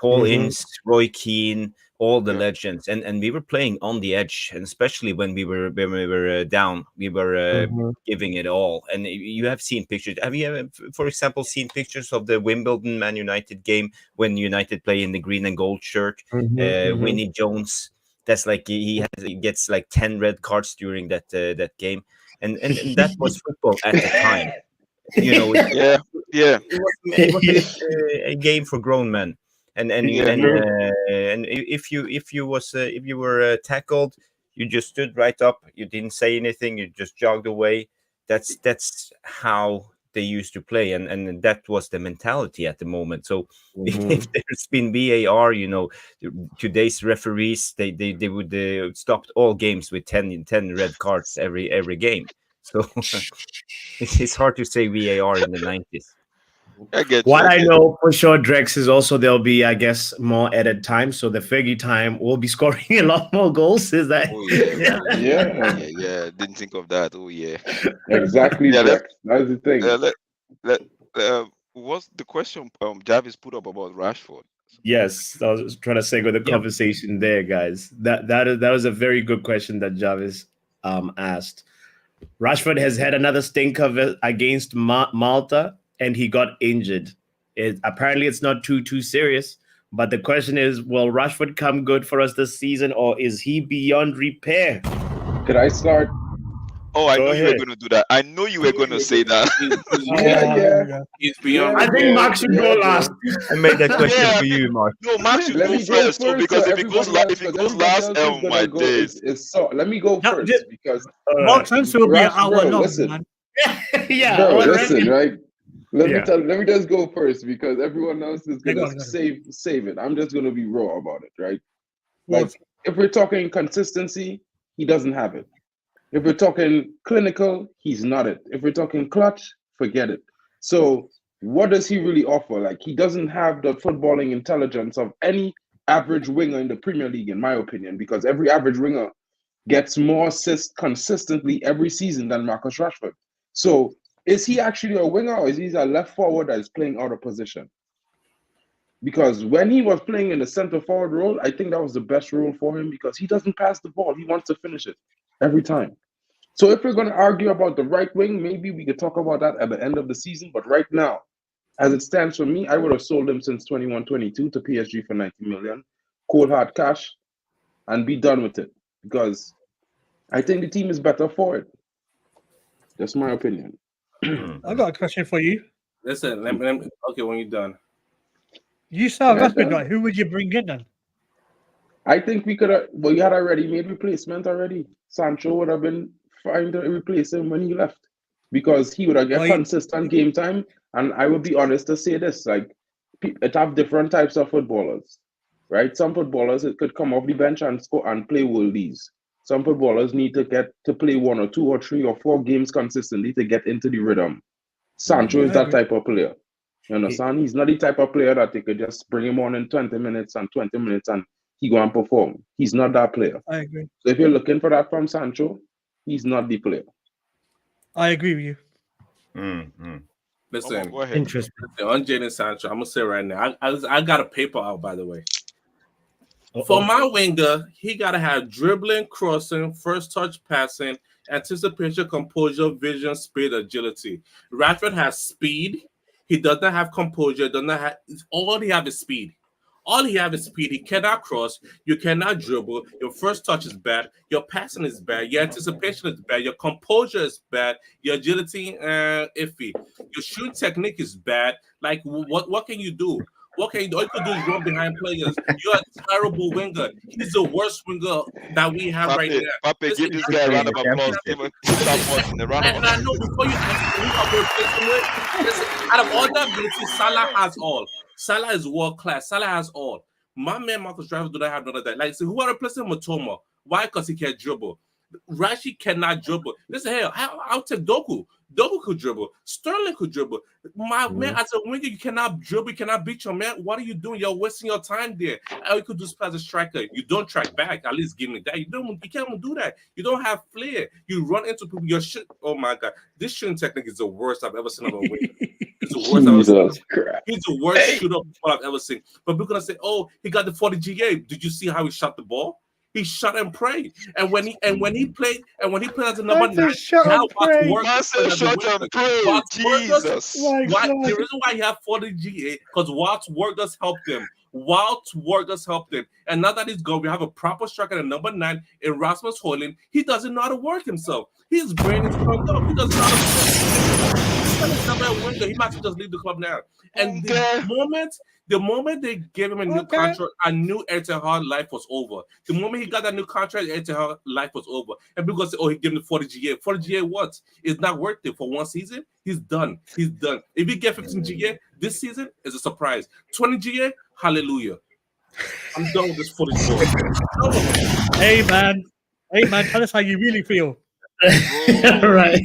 Paul Ince, Roy Keane, all the legends, and we were playing on the edge, and especially when we were down, we were giving it all. And you have seen pictures. Have you ever, for example, seen pictures of the Wimbledon Man United game when United play in the green and gold shirt? Winnie Jones, that's like he gets like 10 red cards during that game, and that was football at the time. It was a game for grown men. And if you were tackled, you just stood right up. You didn't say anything. You just jogged away. That's how they used to play, and that was the mentality at the moment. So if there's been VAR, today's referees they would stopped all games with 10 red cards every game. So it's hard to say VAR in the 90s. I know for sure, Drex, is also there'll be, I guess, more added time. So the Fergie time will be scoring a lot more goals. Is that? Oh, yeah. Didn't think of that. Oh yeah. Exactly. Drex. That's the thing. What's the question Jarvis put up about Rashford? Yes, I was trying to segue the conversation there, guys. That was a very good question that Jarvis asked. Rashford has had another stinker against Malta, and he got injured. Apparently, it's not too serious. But the question is, will Rashford come good for us this season, or is he beyond repair? Could I start? Oh, I know you were going to do that. I know you were going to say that. Yeah. He's beyond. I think Mark should go last. I made that question for you, Mark. No, Mark should go first. Because if it goes last, my days. Let me go first because Mark's answer will be an hour long. Listen. Man. Bro, listen, right? Let me just go first because everyone else is gonna save it. I'm just gonna be raw about it, right? Like if we're talking consistency, he doesn't have it. If we're talking clinical, he's not it. If we're talking clutch, forget it. So what does he really offer? Like he doesn't have the footballing intelligence of any average winger in the Premier League, in my opinion, because every average winger gets more assists consistently every season than Marcus Rashford. So is he actually a winger, or is he a left forward that is playing out of position? Because when he was playing in the center forward role, I think that was the best role for him because he doesn't pass the ball. He wants to finish it every time. So if we're going to argue about the right wing, maybe we could talk about that at the end of the season. But right now, as it stands for me, I would have sold him since 21-22 to PSG for 90 million, cold hard cash, and be done with it. Because I think the team is better for it. That's my opinion. I got a question for you. Listen, let me okay, when you're done. You saw Rashford, right? Who would you bring in then? I think we could have, well, you had already made replacement already. Sancho would have been fine to replace him when he left because he would have get consistent game time. And I would be honest to say this, like, it have different types of footballers, right? Some footballers, it could come off the bench and score and play worldies. Some footballers need to get to play 1 or 2 or 3 or 4 games consistently to get into the rhythm. Sancho is that type of player. You understand? He's not the type of player that they could just bring him on in 20 minutes and he go and perform. He's not that player. I agree. So if you're looking for that from Sancho, he's not the player. I agree with you. Listen, go ahead. Interesting. On Jadon Sancho, I'm gonna say right now, I got a paper out, by the way. For my winger, he gotta have dribbling, crossing, first touch passing, anticipation, composure, vision, speed, agility. Rashford has speed. He doesn't have composure. All he have is speed. All he have is speed. He cannot cross. You cannot dribble. Your first touch is bad. Your passing is bad. Your anticipation is bad. Your composure is bad. Your agility, iffy. Your shoot technique is bad. Like, what can you do? What can you do? All you can do is run behind players. You're a terrible winger. He's the worst winger that we have right now. Pape, give this guy a round of applause. Give him a round of applause. And I know before you ask me how to replace him with, listen, out of all that ability, Salah has all. Salah is world class. Salah has all. My man Marcus Rashford do not have none of that. Like, so who are replacing Matoma? Why? Because he can't dribble. Rashi cannot dribble. Listen, hell, I'll take Doku. Doku could dribble. Sterling could dribble. My man, as a winger, you cannot dribble. You cannot beat your man. What are you doing? You're wasting your time there. All you could do is pass a striker. You don't track back. At least give me that. You can't even do that. You don't have flair. You run into people. Your shit. Oh my god, this shooting technique is the worst I've ever seen of a winger. It's the worst I've ever seen. He's the worst shooter I've ever seen. But people gonna say, "Oh, he got the 40 GA." Did you see how he shot the ball? He shot and prayed, and when he played as a number 9, now Jesus. The reason why he have 40 GA because Walt's work does help them. Walt's work does help them, and now that he's gone, we have a proper striker at number 9 in Rasmus Højlund. He doesn't know how to work himself. His brain is turned up. He doesn't know how to work. He might as well just leave the club now. And the moment they gave him a new contract, I knew Etihad Hard life was over. The moment he got that new contract, Etihad Hard life was over. And people say, "Oh, he gave him the 40 GA." 40 GA what? It's not worth it for one season. He's done. He's done. If he get 15 GA this season, it's a surprise. 20 GA, hallelujah. I'm done with this footage. Hey man, tell us how you really feel. Right.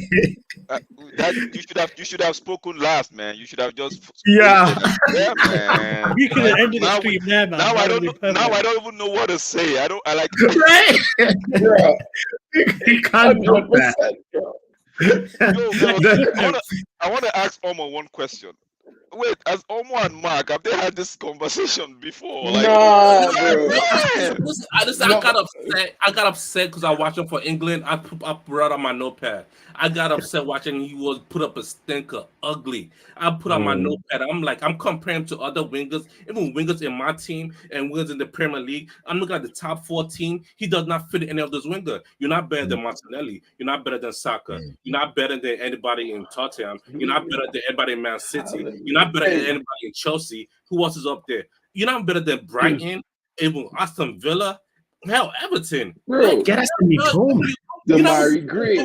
You should have spoken last, man. You should have just yeah, man. You could have ended the stream there, man. Now I don't even know what to say. I like right. You can't do that. I want to ask Omar one question. Wait, as Omar and Mark, have they had this conversation before? Like, Listen, I got upset. I got upset because I watched him for England. I brought out my notepad. I got upset watching he was put up a stinker, ugly. I put on my notepad. I'm comparing to other wingers, even wingers in my team and wingers in the Premier League. I'm looking at the top 14. He does not fit any of those wingers. You're not better than Martinelli. You're not better than Saka. You're not better than anybody in Tottenham. You're not better than anybody in Man City. You're not better than anybody in Chelsea. Who else is up there? You're not better than Brighton, even Aston Villa, hell, Everton. Bro, get us to me home. Damari Gray.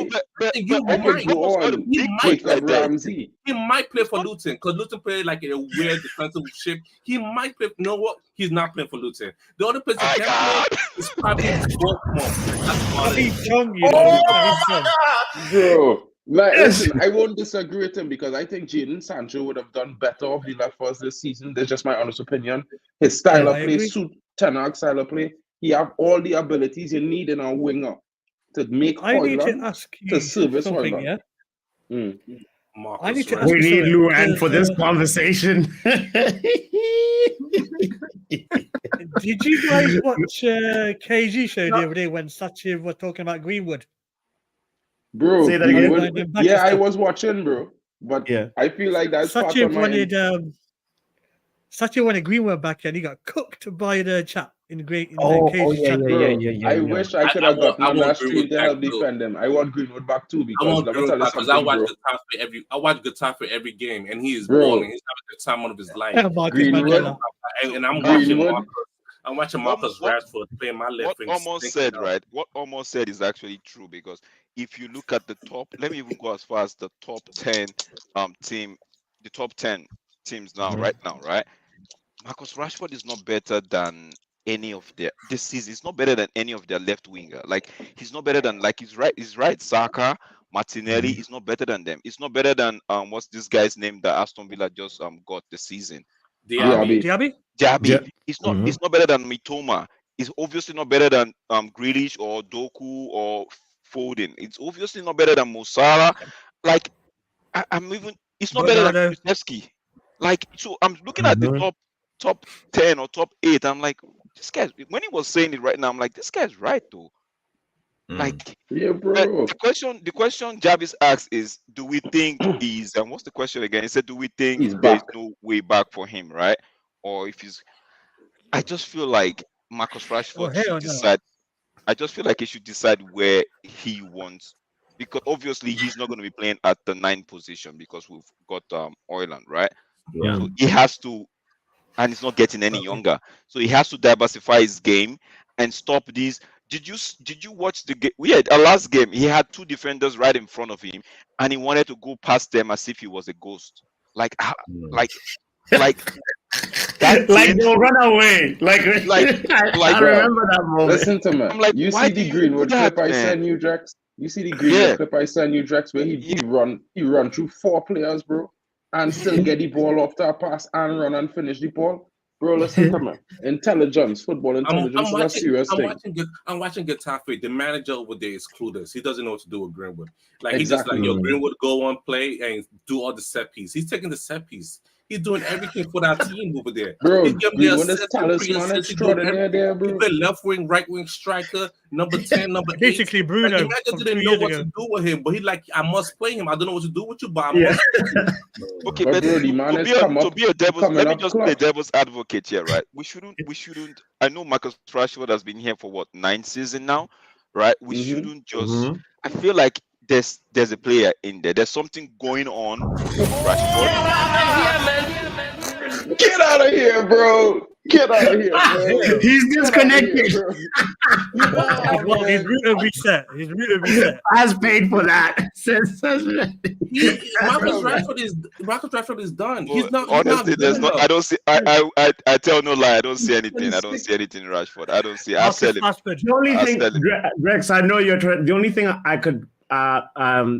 He might play for Luton because Luton play like a weird defensive shape. He might play. You know what? He's not playing for Luton. The other place he can play is probably Bro. Like, listen, I won't disagree with him because I think Jadon Sancho would have done better if he left for us this season. That's just my honest opinion. His style of play, suit Ten Hag style of play. He have all the abilities you need in a winger to make Højlund to service Højlund. Yeah? I need to ask we need Luan for this conversation. Did you guys watch KG show the other day when Sachi was talking about Greenwood? Bro, Greenwood, yeah, I was watching, bro. But yeah. I feel like that's Sachi wanted Greenwood back and he got cooked by the chat in the great. I wish I could have gotten on that stream to help defend him. I want Greenwood back too because I watch Getafe every game and he is balling. He's having the time of his life. Greenwood, and I'm watching Marcus. I'm watching Marcus Rashford playing my left wing. What almost said is actually true because if you look at the top, let me even go as far as the top 10 the top 10 teams right now, right? Marcus Rashford is not better than any of their this season. It's not better than any of their left winger. Like he's not better than he's right. Saka, Martinelli is not better than them. It's not better than what's this guy's name that Aston Villa just got this season. Diaby. It's not better than Mitoma. It's obviously not better than Grealish or Doku or Foden. It's obviously not better than Mo Salah. Like it's not better than Kulusevski. Like so I'm looking at the top 10 or top 8. I'm like, this guy, when he was saying it right now, I'm like, this guy's right though. Like, yeah, bro. The question Jarvis asked is, do we think he's and what's the question again? He said, do we think there's no way back for him, right? Or if he's, I just feel like Marcus Rashford should decide. I just feel like he should decide where he wants, because obviously he's not going to be playing at the 9th position because we've got Højlund, right? Yeah. So he has to, and he's not getting any younger, so he has to diversify his game and stop these. Did you watch the game? We had our last game. He had 2 defenders right in front of him, and he wanted to go past them as if he was a ghost. Like That Like did- they'll run away. Like I bro, remember that moment. Listen to me. I'm like, You why see do the you Greenwood do that, clip I man? sent you, Drex? You see the Greenwood Yeah. clip I sent you, Drex, where he run through 4 players, bro, and still get the ball off that pass and run and finish the ball. Bro, listen to me. Intelligence, football intelligence is a serious thing. I'm watching Getafe. The manager over there is clueless. He doesn't know what to do with Greenwood. Like he just like, yo, Greenwood go on play and do all the set piece. He's taking the set piece. He's doing everything for that team over there. Bro, He's giving Greenwood is assists and talisman pre-assists. He's doing extraordinaire there, bro. He's been left wing, right wing striker, number 10, number 8. Basically, Bruno. Like, the manager from didn't 2 know years what ago. to do with him, but he like, I must play him. I don't know what to do with you, but I Yeah. must. Okay, But but bro, the man to has be a, come to up, be a devil's, coming let me up just play clutch. devil's advocate here, right? We shouldn't. I know Marcus Rashford has been here for what, 9 seasons now, right? We shouldn't just. I feel like there's a player in there. There's something going on with Rashford. Get out of here, bro. Get out of here, bro. He's disconnected. Well, his router reset. His router reset. Has paid for that. Marcus Rashford is done. He's not. Honestly, he's there's not no. I don't see. I tell no lie. I don't see anything. I don't see anything in Rashford. I don't see. I sell him. The only I thing, sell him. Rex, I know you're trying. The only thing I could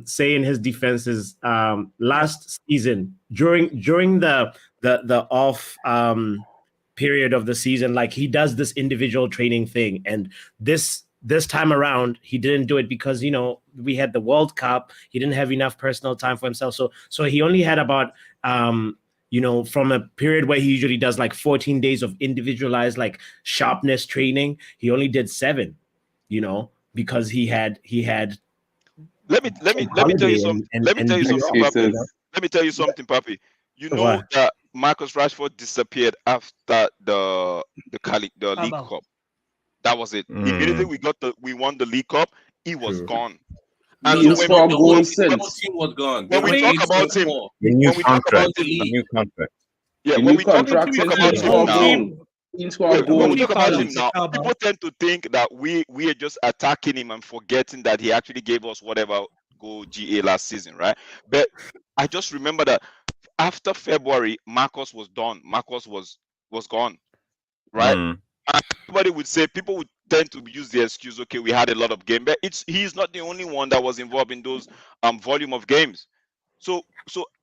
say in his defense is last season during the off period of the season, like he does this individual training thing, and this time around he didn't do it because we had the World Cup. He didn't have enough personal time for himself, so he only had about from a period where he usually does like 14 days of individualized like sharpness training, he only did 7, because he had Let me tell you something. Let me tell you something, Papi. Let me tell you something, Papi. You know What? that Marcus Rashford disappeared after the League Cup. That was it. Immediately we won the League Cup, he was gone. And He so is when for we, goal when, since. team was gone. when we talk about him, The new when we talk about contract. The new contract. yeah, The when new we talk contract talk is about he him score now, goal. He score when goal. we talk about him now, Saka. people tend to think that we are just attacking him and forgetting that he actually gave us whatever goal GA last season, right? But I just remember that after February, Marcus was done. Marcus was gone, right? Mm. And everybody would say, people would tend to use the excuse, okay, we had a lot of games, but he's not the only one that was involved in those volume of games. So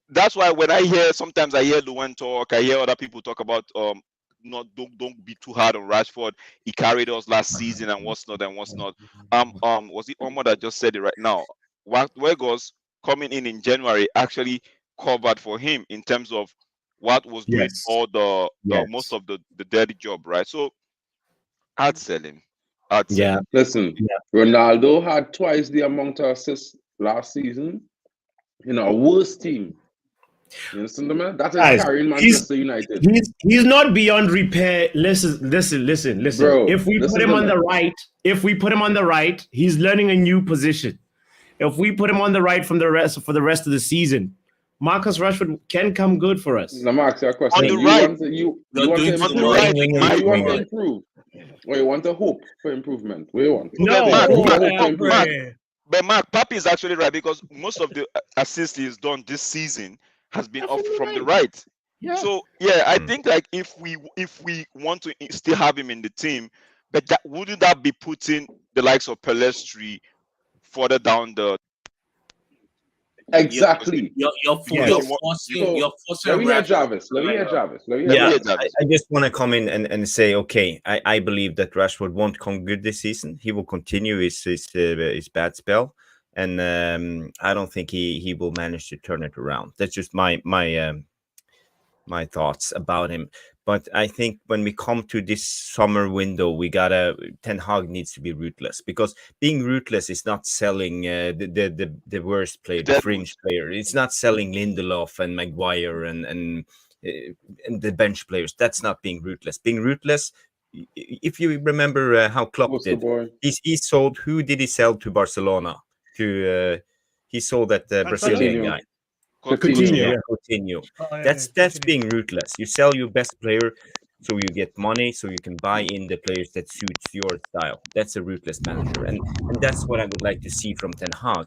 that's why when sometimes I hear Luwen talk, I hear other people talk about don't be too hard on Rashford. He carried us last season and what's not. Was it Omar that just said it right now? Weghorst coming in January actually covered for him in terms of what was doing Yes. all the Yes. most of the dirty job, right? So I'd sell him. Yeah. Listen, Ronaldo had twice the amount of assists last season in our worst team. You understand, man? That is Guys, carrying Manchester United. He's not beyond repair. Listen. Bro, if we listen put him to on me. the right, he's learning a new position. If we put him on the right for the rest of the season, Marcus Rashford can come good for us. Let me ask you a question. On the You right. want to You're doing improve? On the right, Or you want to Mark, improve? Or you want to hope for improvement? What do you want? No, Mark, Hope Mark, for Mark, improvement. but Mark, Papi is actually right because most of the assists he's done this season has been off from the right. Yeah. So yeah, I think like if we want to still have him in the team, but wouldn't that be putting the likes of Pelestri further down the? Exactly. You're forcing Let me hear Rashford. Jarvis. Let me hear Jarvis. Yeah, Jarvis. I just want to come in and say, okay, I believe that Rashford won't come good this season. He will continue his bad spell, and I don't think he will manage to turn it around. That's just my thoughts about him. But I think when we come to this summer window, Ten Hag needs to be ruthless, because being ruthless is not selling the worst player, the fringe player. It's not selling Lindelof and Maguire and the bench players. That's not being ruthless. Being ruthless, if you remember how Klopp did, he sold. Who did he sell to Barcelona? He sold that Brazilian guy. Coutinho. That's being ruthless. You sell your best player so you get money, so you can buy in the players that suits your style. That's a ruthless manager, and that's what I would like to see from Ten Hag.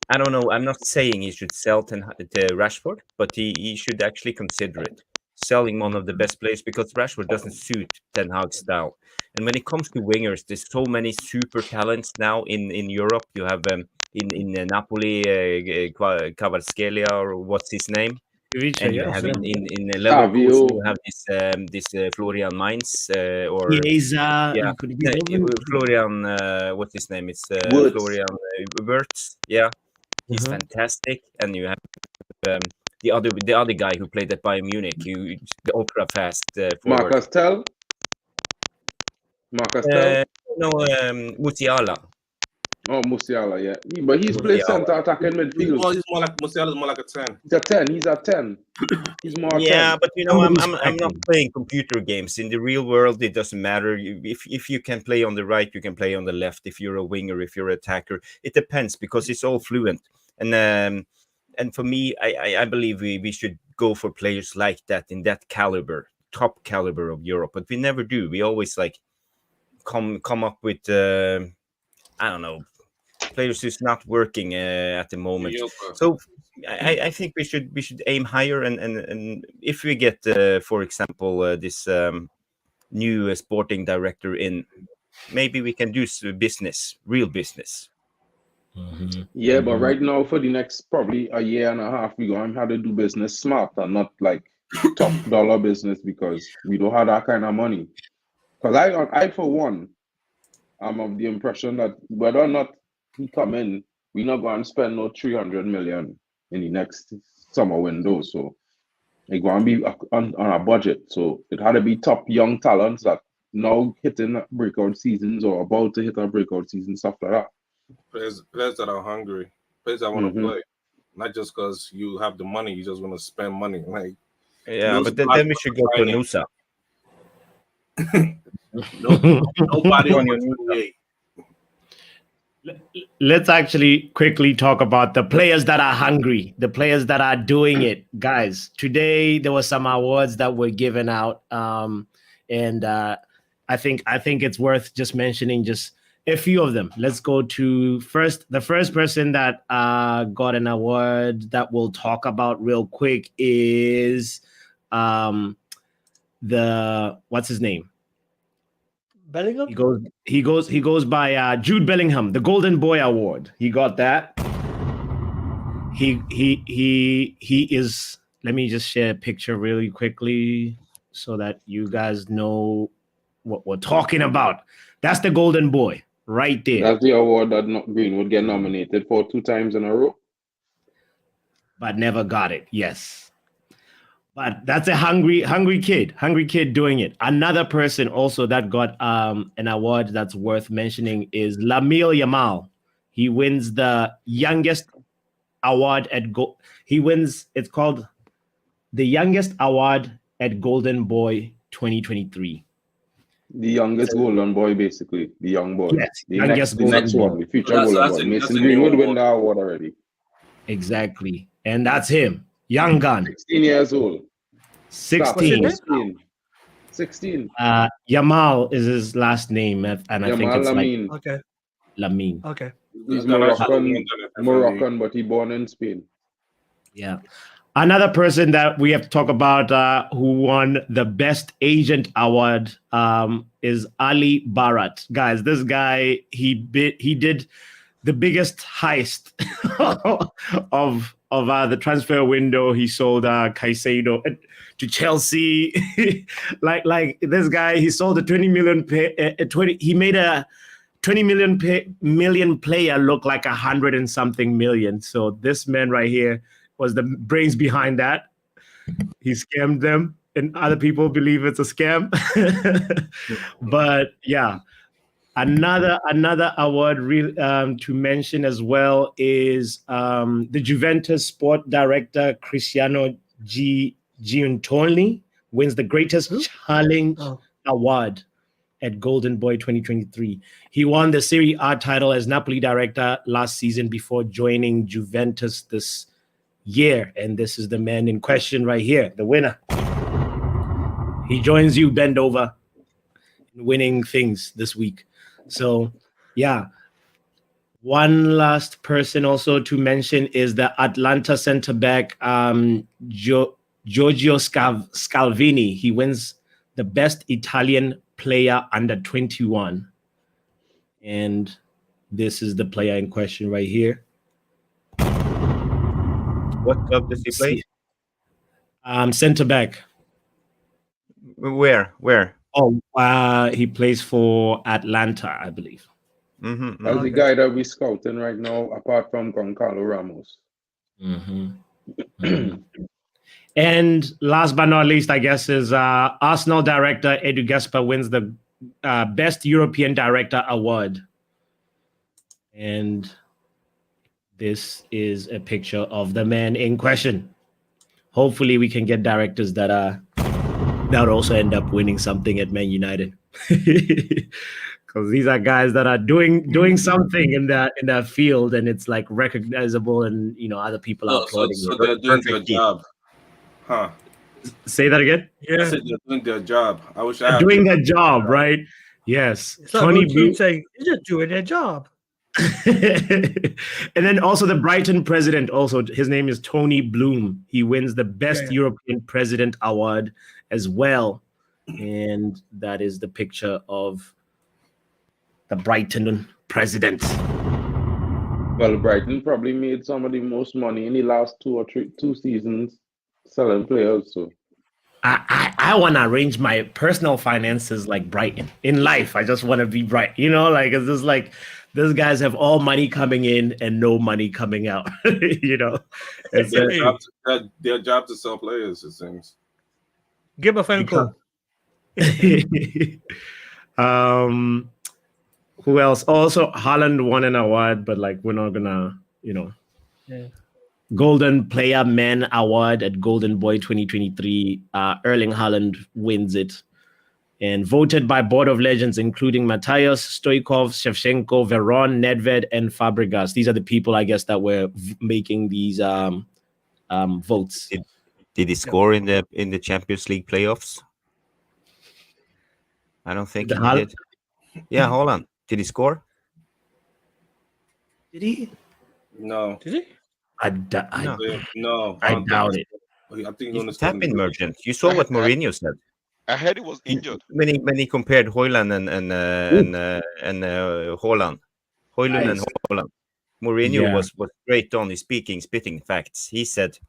I don't know. I'm not saying he should sell Rashford, but he should actually consider it. selling one of the best players because Rashford doesn't suit Ten Hag's style. And when it comes to wingers, there's so many super talents now in Europe. You have in Napoli, Kvaratskhelia, or what's his name? Ivica, And you yeah, have sure. in Leverkusen, Savio. you have this Florian Mainz or Chiesa, yeah, could it no, be Oven? Florian. What's his name? It's Wirtz. Florian Wirtz. Yeah, he's Uh-huh. fantastic. And you have the other guy who played at Bayern Munich, the ultra fast forward. Marcus Tell. No, Musiala. Oh, Musiala, yeah. But he's played Musiala. center attacking midfield. He's more like Musiala's more like a 10. He's a 10. He's a 10. He's more Yeah, 10. but you know, I'm Somebody's not striking. playing computer games. In the real world, it doesn't matter. If you can play on the right, you can play on the left. If you're a winger, if you're an attacker, it depends because it's all fluent. And for me, I believe we should go for players like that in that caliber, top caliber of Europe. But we never do. We always like come up with I don't know, players who's not working at the moment. Mediocre. So I think we should aim higher, and if we get for example this new sporting director in, maybe we can do business, real business. Yeah, but right now for the next probably a year and a half, we're going to have to do business smart and not like top dollar business because we don't have that kind of money. Because I for one, I'm of the impression that whether or not he come in, we're not going to spend no 300 million in the next summer window. So it's going to be on a budget. So it had to be top young talents that now hitting breakout seasons or about to hit a breakout season, stuff like that. Players that are hungry, players that want to play, not just because you have the money, you just want to spend money. Like, Yeah, but then we should go to Nusa. Nobody on your 28. Let's actually quickly talk about the players that are hungry, the players that are doing it, guys. Today there were some awards that were given out, and I think it's worth just mentioning just a few of them. Let's go to the first person that got an award that we'll talk about real quick is what's his name? Bellingham? He goes by Jude Bellingham, the Golden Boy Award. He got that. He is. Let me just share a picture really quickly so that you guys know what we're talking about. That's the Golden Boy right there. That's the award that Greenwood get nominated for 2 times in a row, but never got it. Yes. But that's a hungry kid doing it. Another person also that got an award that's worth mentioning is Lamine Yamal. He wins the youngest award at it's called the youngest award at Golden Boy 2023. the youngest Golden Boy, basically the young boy. Yes, the youngest next Golden one, Boy. the future That's Golden Boy. a Mason new Greenwood win award. that award already. Exactly. And that's him. Young gun. 16 years old. 16. Spain. 16. Yamal is his last name, and I think Yamal it's Lamine. like Okay. Lamine. Okay. He's Moroccan, but he born in Spain. Yeah. Another person that we have to talk about who won the Best Agent Award is Ali Barat. Guys, this guy, he did the biggest heist of the transfer window. He sold Caicedo to Chelsea. like this guy, he sold a 20 million he made a 20 million player look like 100 and something million. So this man right here was the brains behind that. He scammed them, and other people believe it's a scam. But yeah, another award to mention as well is the Juventus sport director Cristiano Giuntoli wins the greatest challenge award at Golden Boy 2023. He won the Serie A title as Napoli director last season before joining Juventus this year, and this is the man in question right here, the winner. He joins you, bend over, in winning things this week. So yeah, one last person also to mention is the Atlanta center back Giorgio Scalvini. He wins the best Italian player under 21. And this is the player in question right here. What club does he play? Center back. Where? Oh, he plays for Atlanta, I believe. Mm-hmm. That's the guy that we're scouting right now, apart from Goncalo Ramos. And last but not least, I guess, is Arsenal director Edu Gaspar wins the Best European Director Award. And this is a picture of the man in question. Hopefully we can get directors that would also end up winning something at Man United. Because these are guys that are doing something in that field, and it's like recognizable, and other people are applauding. So they're doing their job, huh? Say that again. I said they're doing their job. I wish I They're doing their job, right? Yes. It's like Tony Bloom saying, "They're just doing their job." And then also the Brighton president, also his name is Tony Bloom. He wins the Best European President Award as well. And that is the picture of the Brighton president. Well, Brighton probably made some of the most money in the last two seasons selling players. So I want to arrange my personal finances like Brighton in life. I just want to be bright, it's just like those guys have all money coming in and no money coming out. It's their job to sell players, it seems. Give a phone call. Who else? Also, Haaland won an award, but we're not gonna, Golden Player Man Award at Golden Boy 2023. Erling Haaland wins it. And voted by Board of Legends, including Matthias, Stoichkov, Shevchenko, Veron, Nedved, and Fabregas. These are the people, I guess, that were making these votes. Did he score in the Champions League playoffs? I don't think he did. Yeah, Haaland. Did he score? Did he? No. Did he? No. I doubt it. I think he's tap-in merchant. You saw what Mourinho said. I heard he was injured. When he compared Højlund and Haaland. Højlund and Haaland. Mourinho was straight on. He's spitting facts. He said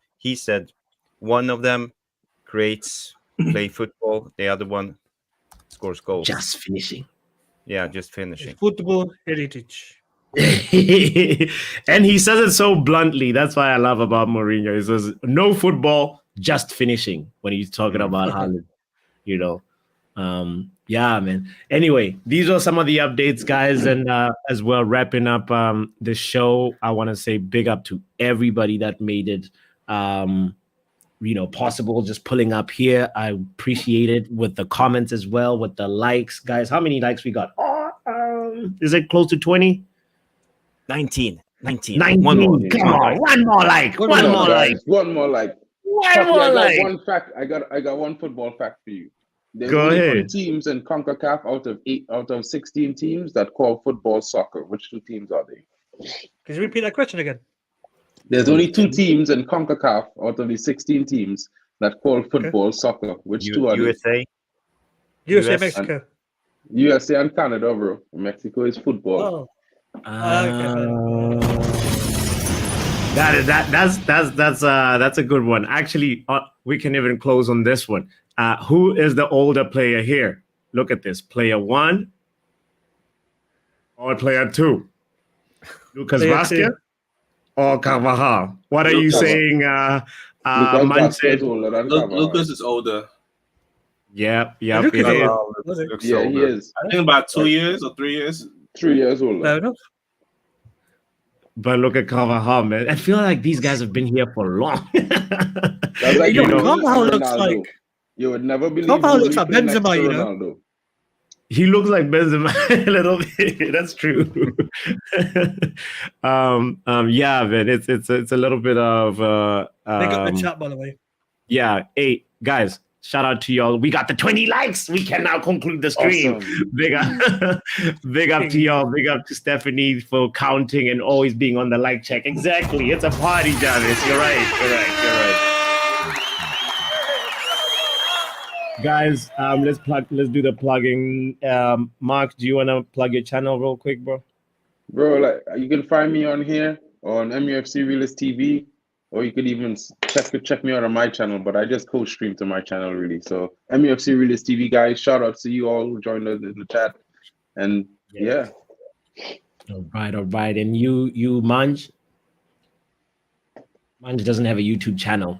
one of them creates play football, the other one scores goals. Just finishing. Yeah, just finishing. It's football heritage. And he says it so bluntly. That's why I love about Mourinho. He says no football, just finishing when he's talking about Haaland. Yeah, man. Anyway, these are some of the updates, guys, and as well wrapping up the show, I want to say big up to everybody that made it possible, just pulling up here. I appreciate it, with the comments as well, with the likes. Guys, how many likes we got? Is it close to 20? 19. 19. One more. Come on, one more like. One more like. One fact. I got one football fact for you. There's only 2 teams in CONCACAF out of 16 teams that call football soccer. Which 2 teams are they? Can you repeat that question again? There's only 2 teams in CONCACAF out of the 16 teams that call football soccer. Which 2 are USA? USA, Mexico. USA and Canada, bro. Mexico is football. Oh. That's a good one. Actually, we can even close on this one. Who is the older player here? Look at this. Player 1 or player 2? Lucas Vázquez or Carvajal? What are you saying? Lucas is older. Yep. He is. I think about 2 years or 3 years. 3 years older. Fair enough. But look at Carvajal, man. I feel like these guys have been here for long. That's like Carvajal looks like. You would never believe. Carvajal looks like Benzema, He looks like Benzema a little bit. That's true. Yeah, man. It's a little bit of. They got the chat, by the way. Yeah. Hey, guys. Shout out to y'all. We got the 20 likes. We can now conclude the stream. Awesome. Big up to y'all. Big up to Stephanie for counting and always being on the like check. Exactly. It's a party, Jarvis. You're right. Guys, let's do the plugging. Mark, do you want to plug your channel real quick, bro? Bro, like you can find me on here on MUFC Realist TV, or you could even check me out on my channel. But I just co-stream to my channel really. So MUFC Realist TV, guys. Shout out to you all who joined us in the chat. And yeah. All right. And you, Manj. Manj doesn't have a YouTube channel.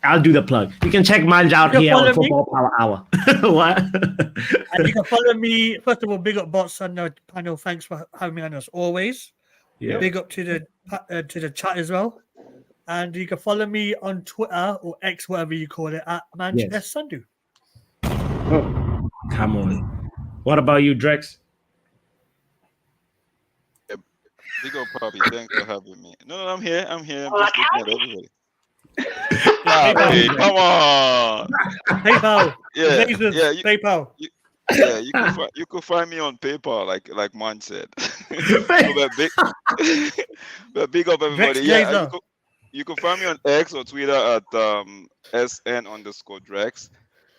I'll do the plug. You can check Manj out here on Football Power Hour. What? And you can follow me. First of all, big up bots on the panel. Thanks for having me on as always. Yeah. Big up to the chat as well. And you can follow me on Twitter or X, whatever you call it, at Manchester Sundu. Oh. Come on. What about you, Drex? Big up, Poppy. Thanks for having me. No, I'm here. I'm just looking at everybody. Hey, come on. PayPal. Yeah, Lasers, yeah, PayPal. You could find me on PayPal, like Man said. but big up everybody. Yeah, you can find me on X or Twitter at SN_Drex,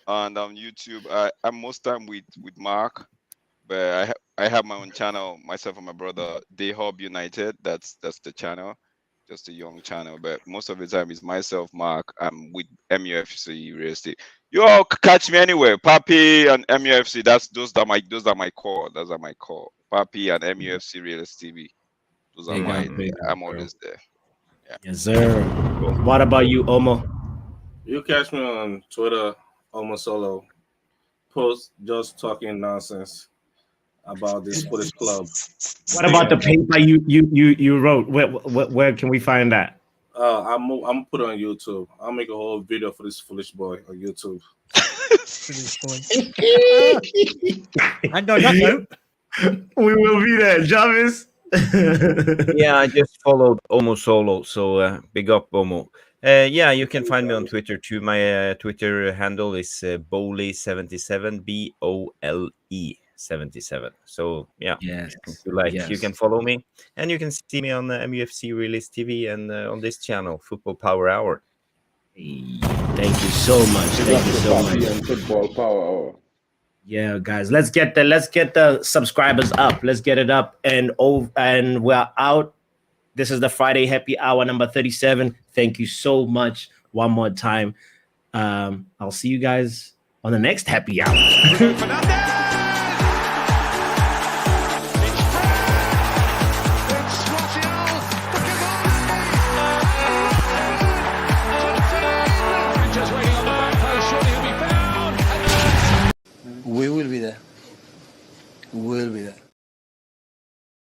and on YouTube. I'm most time with Mark, but I have my own channel, myself and my brother, Dayhub United. That's the channel. Just a young channel, but most of the time it's myself, Mark. I'm with MUFC Real Estate. You all catch me anywhere. Papi and MUFC. Those are my core. Those are my core. Papi and MUFC Real Estate TV. Those are I'm always there. Yeah. Yes, sir. What about you, Omo? You catch me on Twitter, Omo Solo. Post just talking nonsense about this Foolish Club. What about the paper you wrote? Where can we find that? I'm put it on YouTube. I'll make a whole video for this foolish boy on YouTube. Foolish boy. And on that note, we will be there, Jarvis. Yeah, I just followed Omo Solo, so big up Omo. Yeah, you can find me on Twitter too. My Twitter handle is Bole77, BOLE 77. So yeah, yes, if you like, you can follow me, and you can see me on MUFC Realist TV and on this channel, Football Power Hour. Thank you so much. Thank you so much. Football Power Hour. Yeah, guys, let's get the subscribers up. Let's get it up, and we're out. This is the Friday Happy Hour number 37. Thank you so much one more time. I'll see you guys on the next Happy Hour.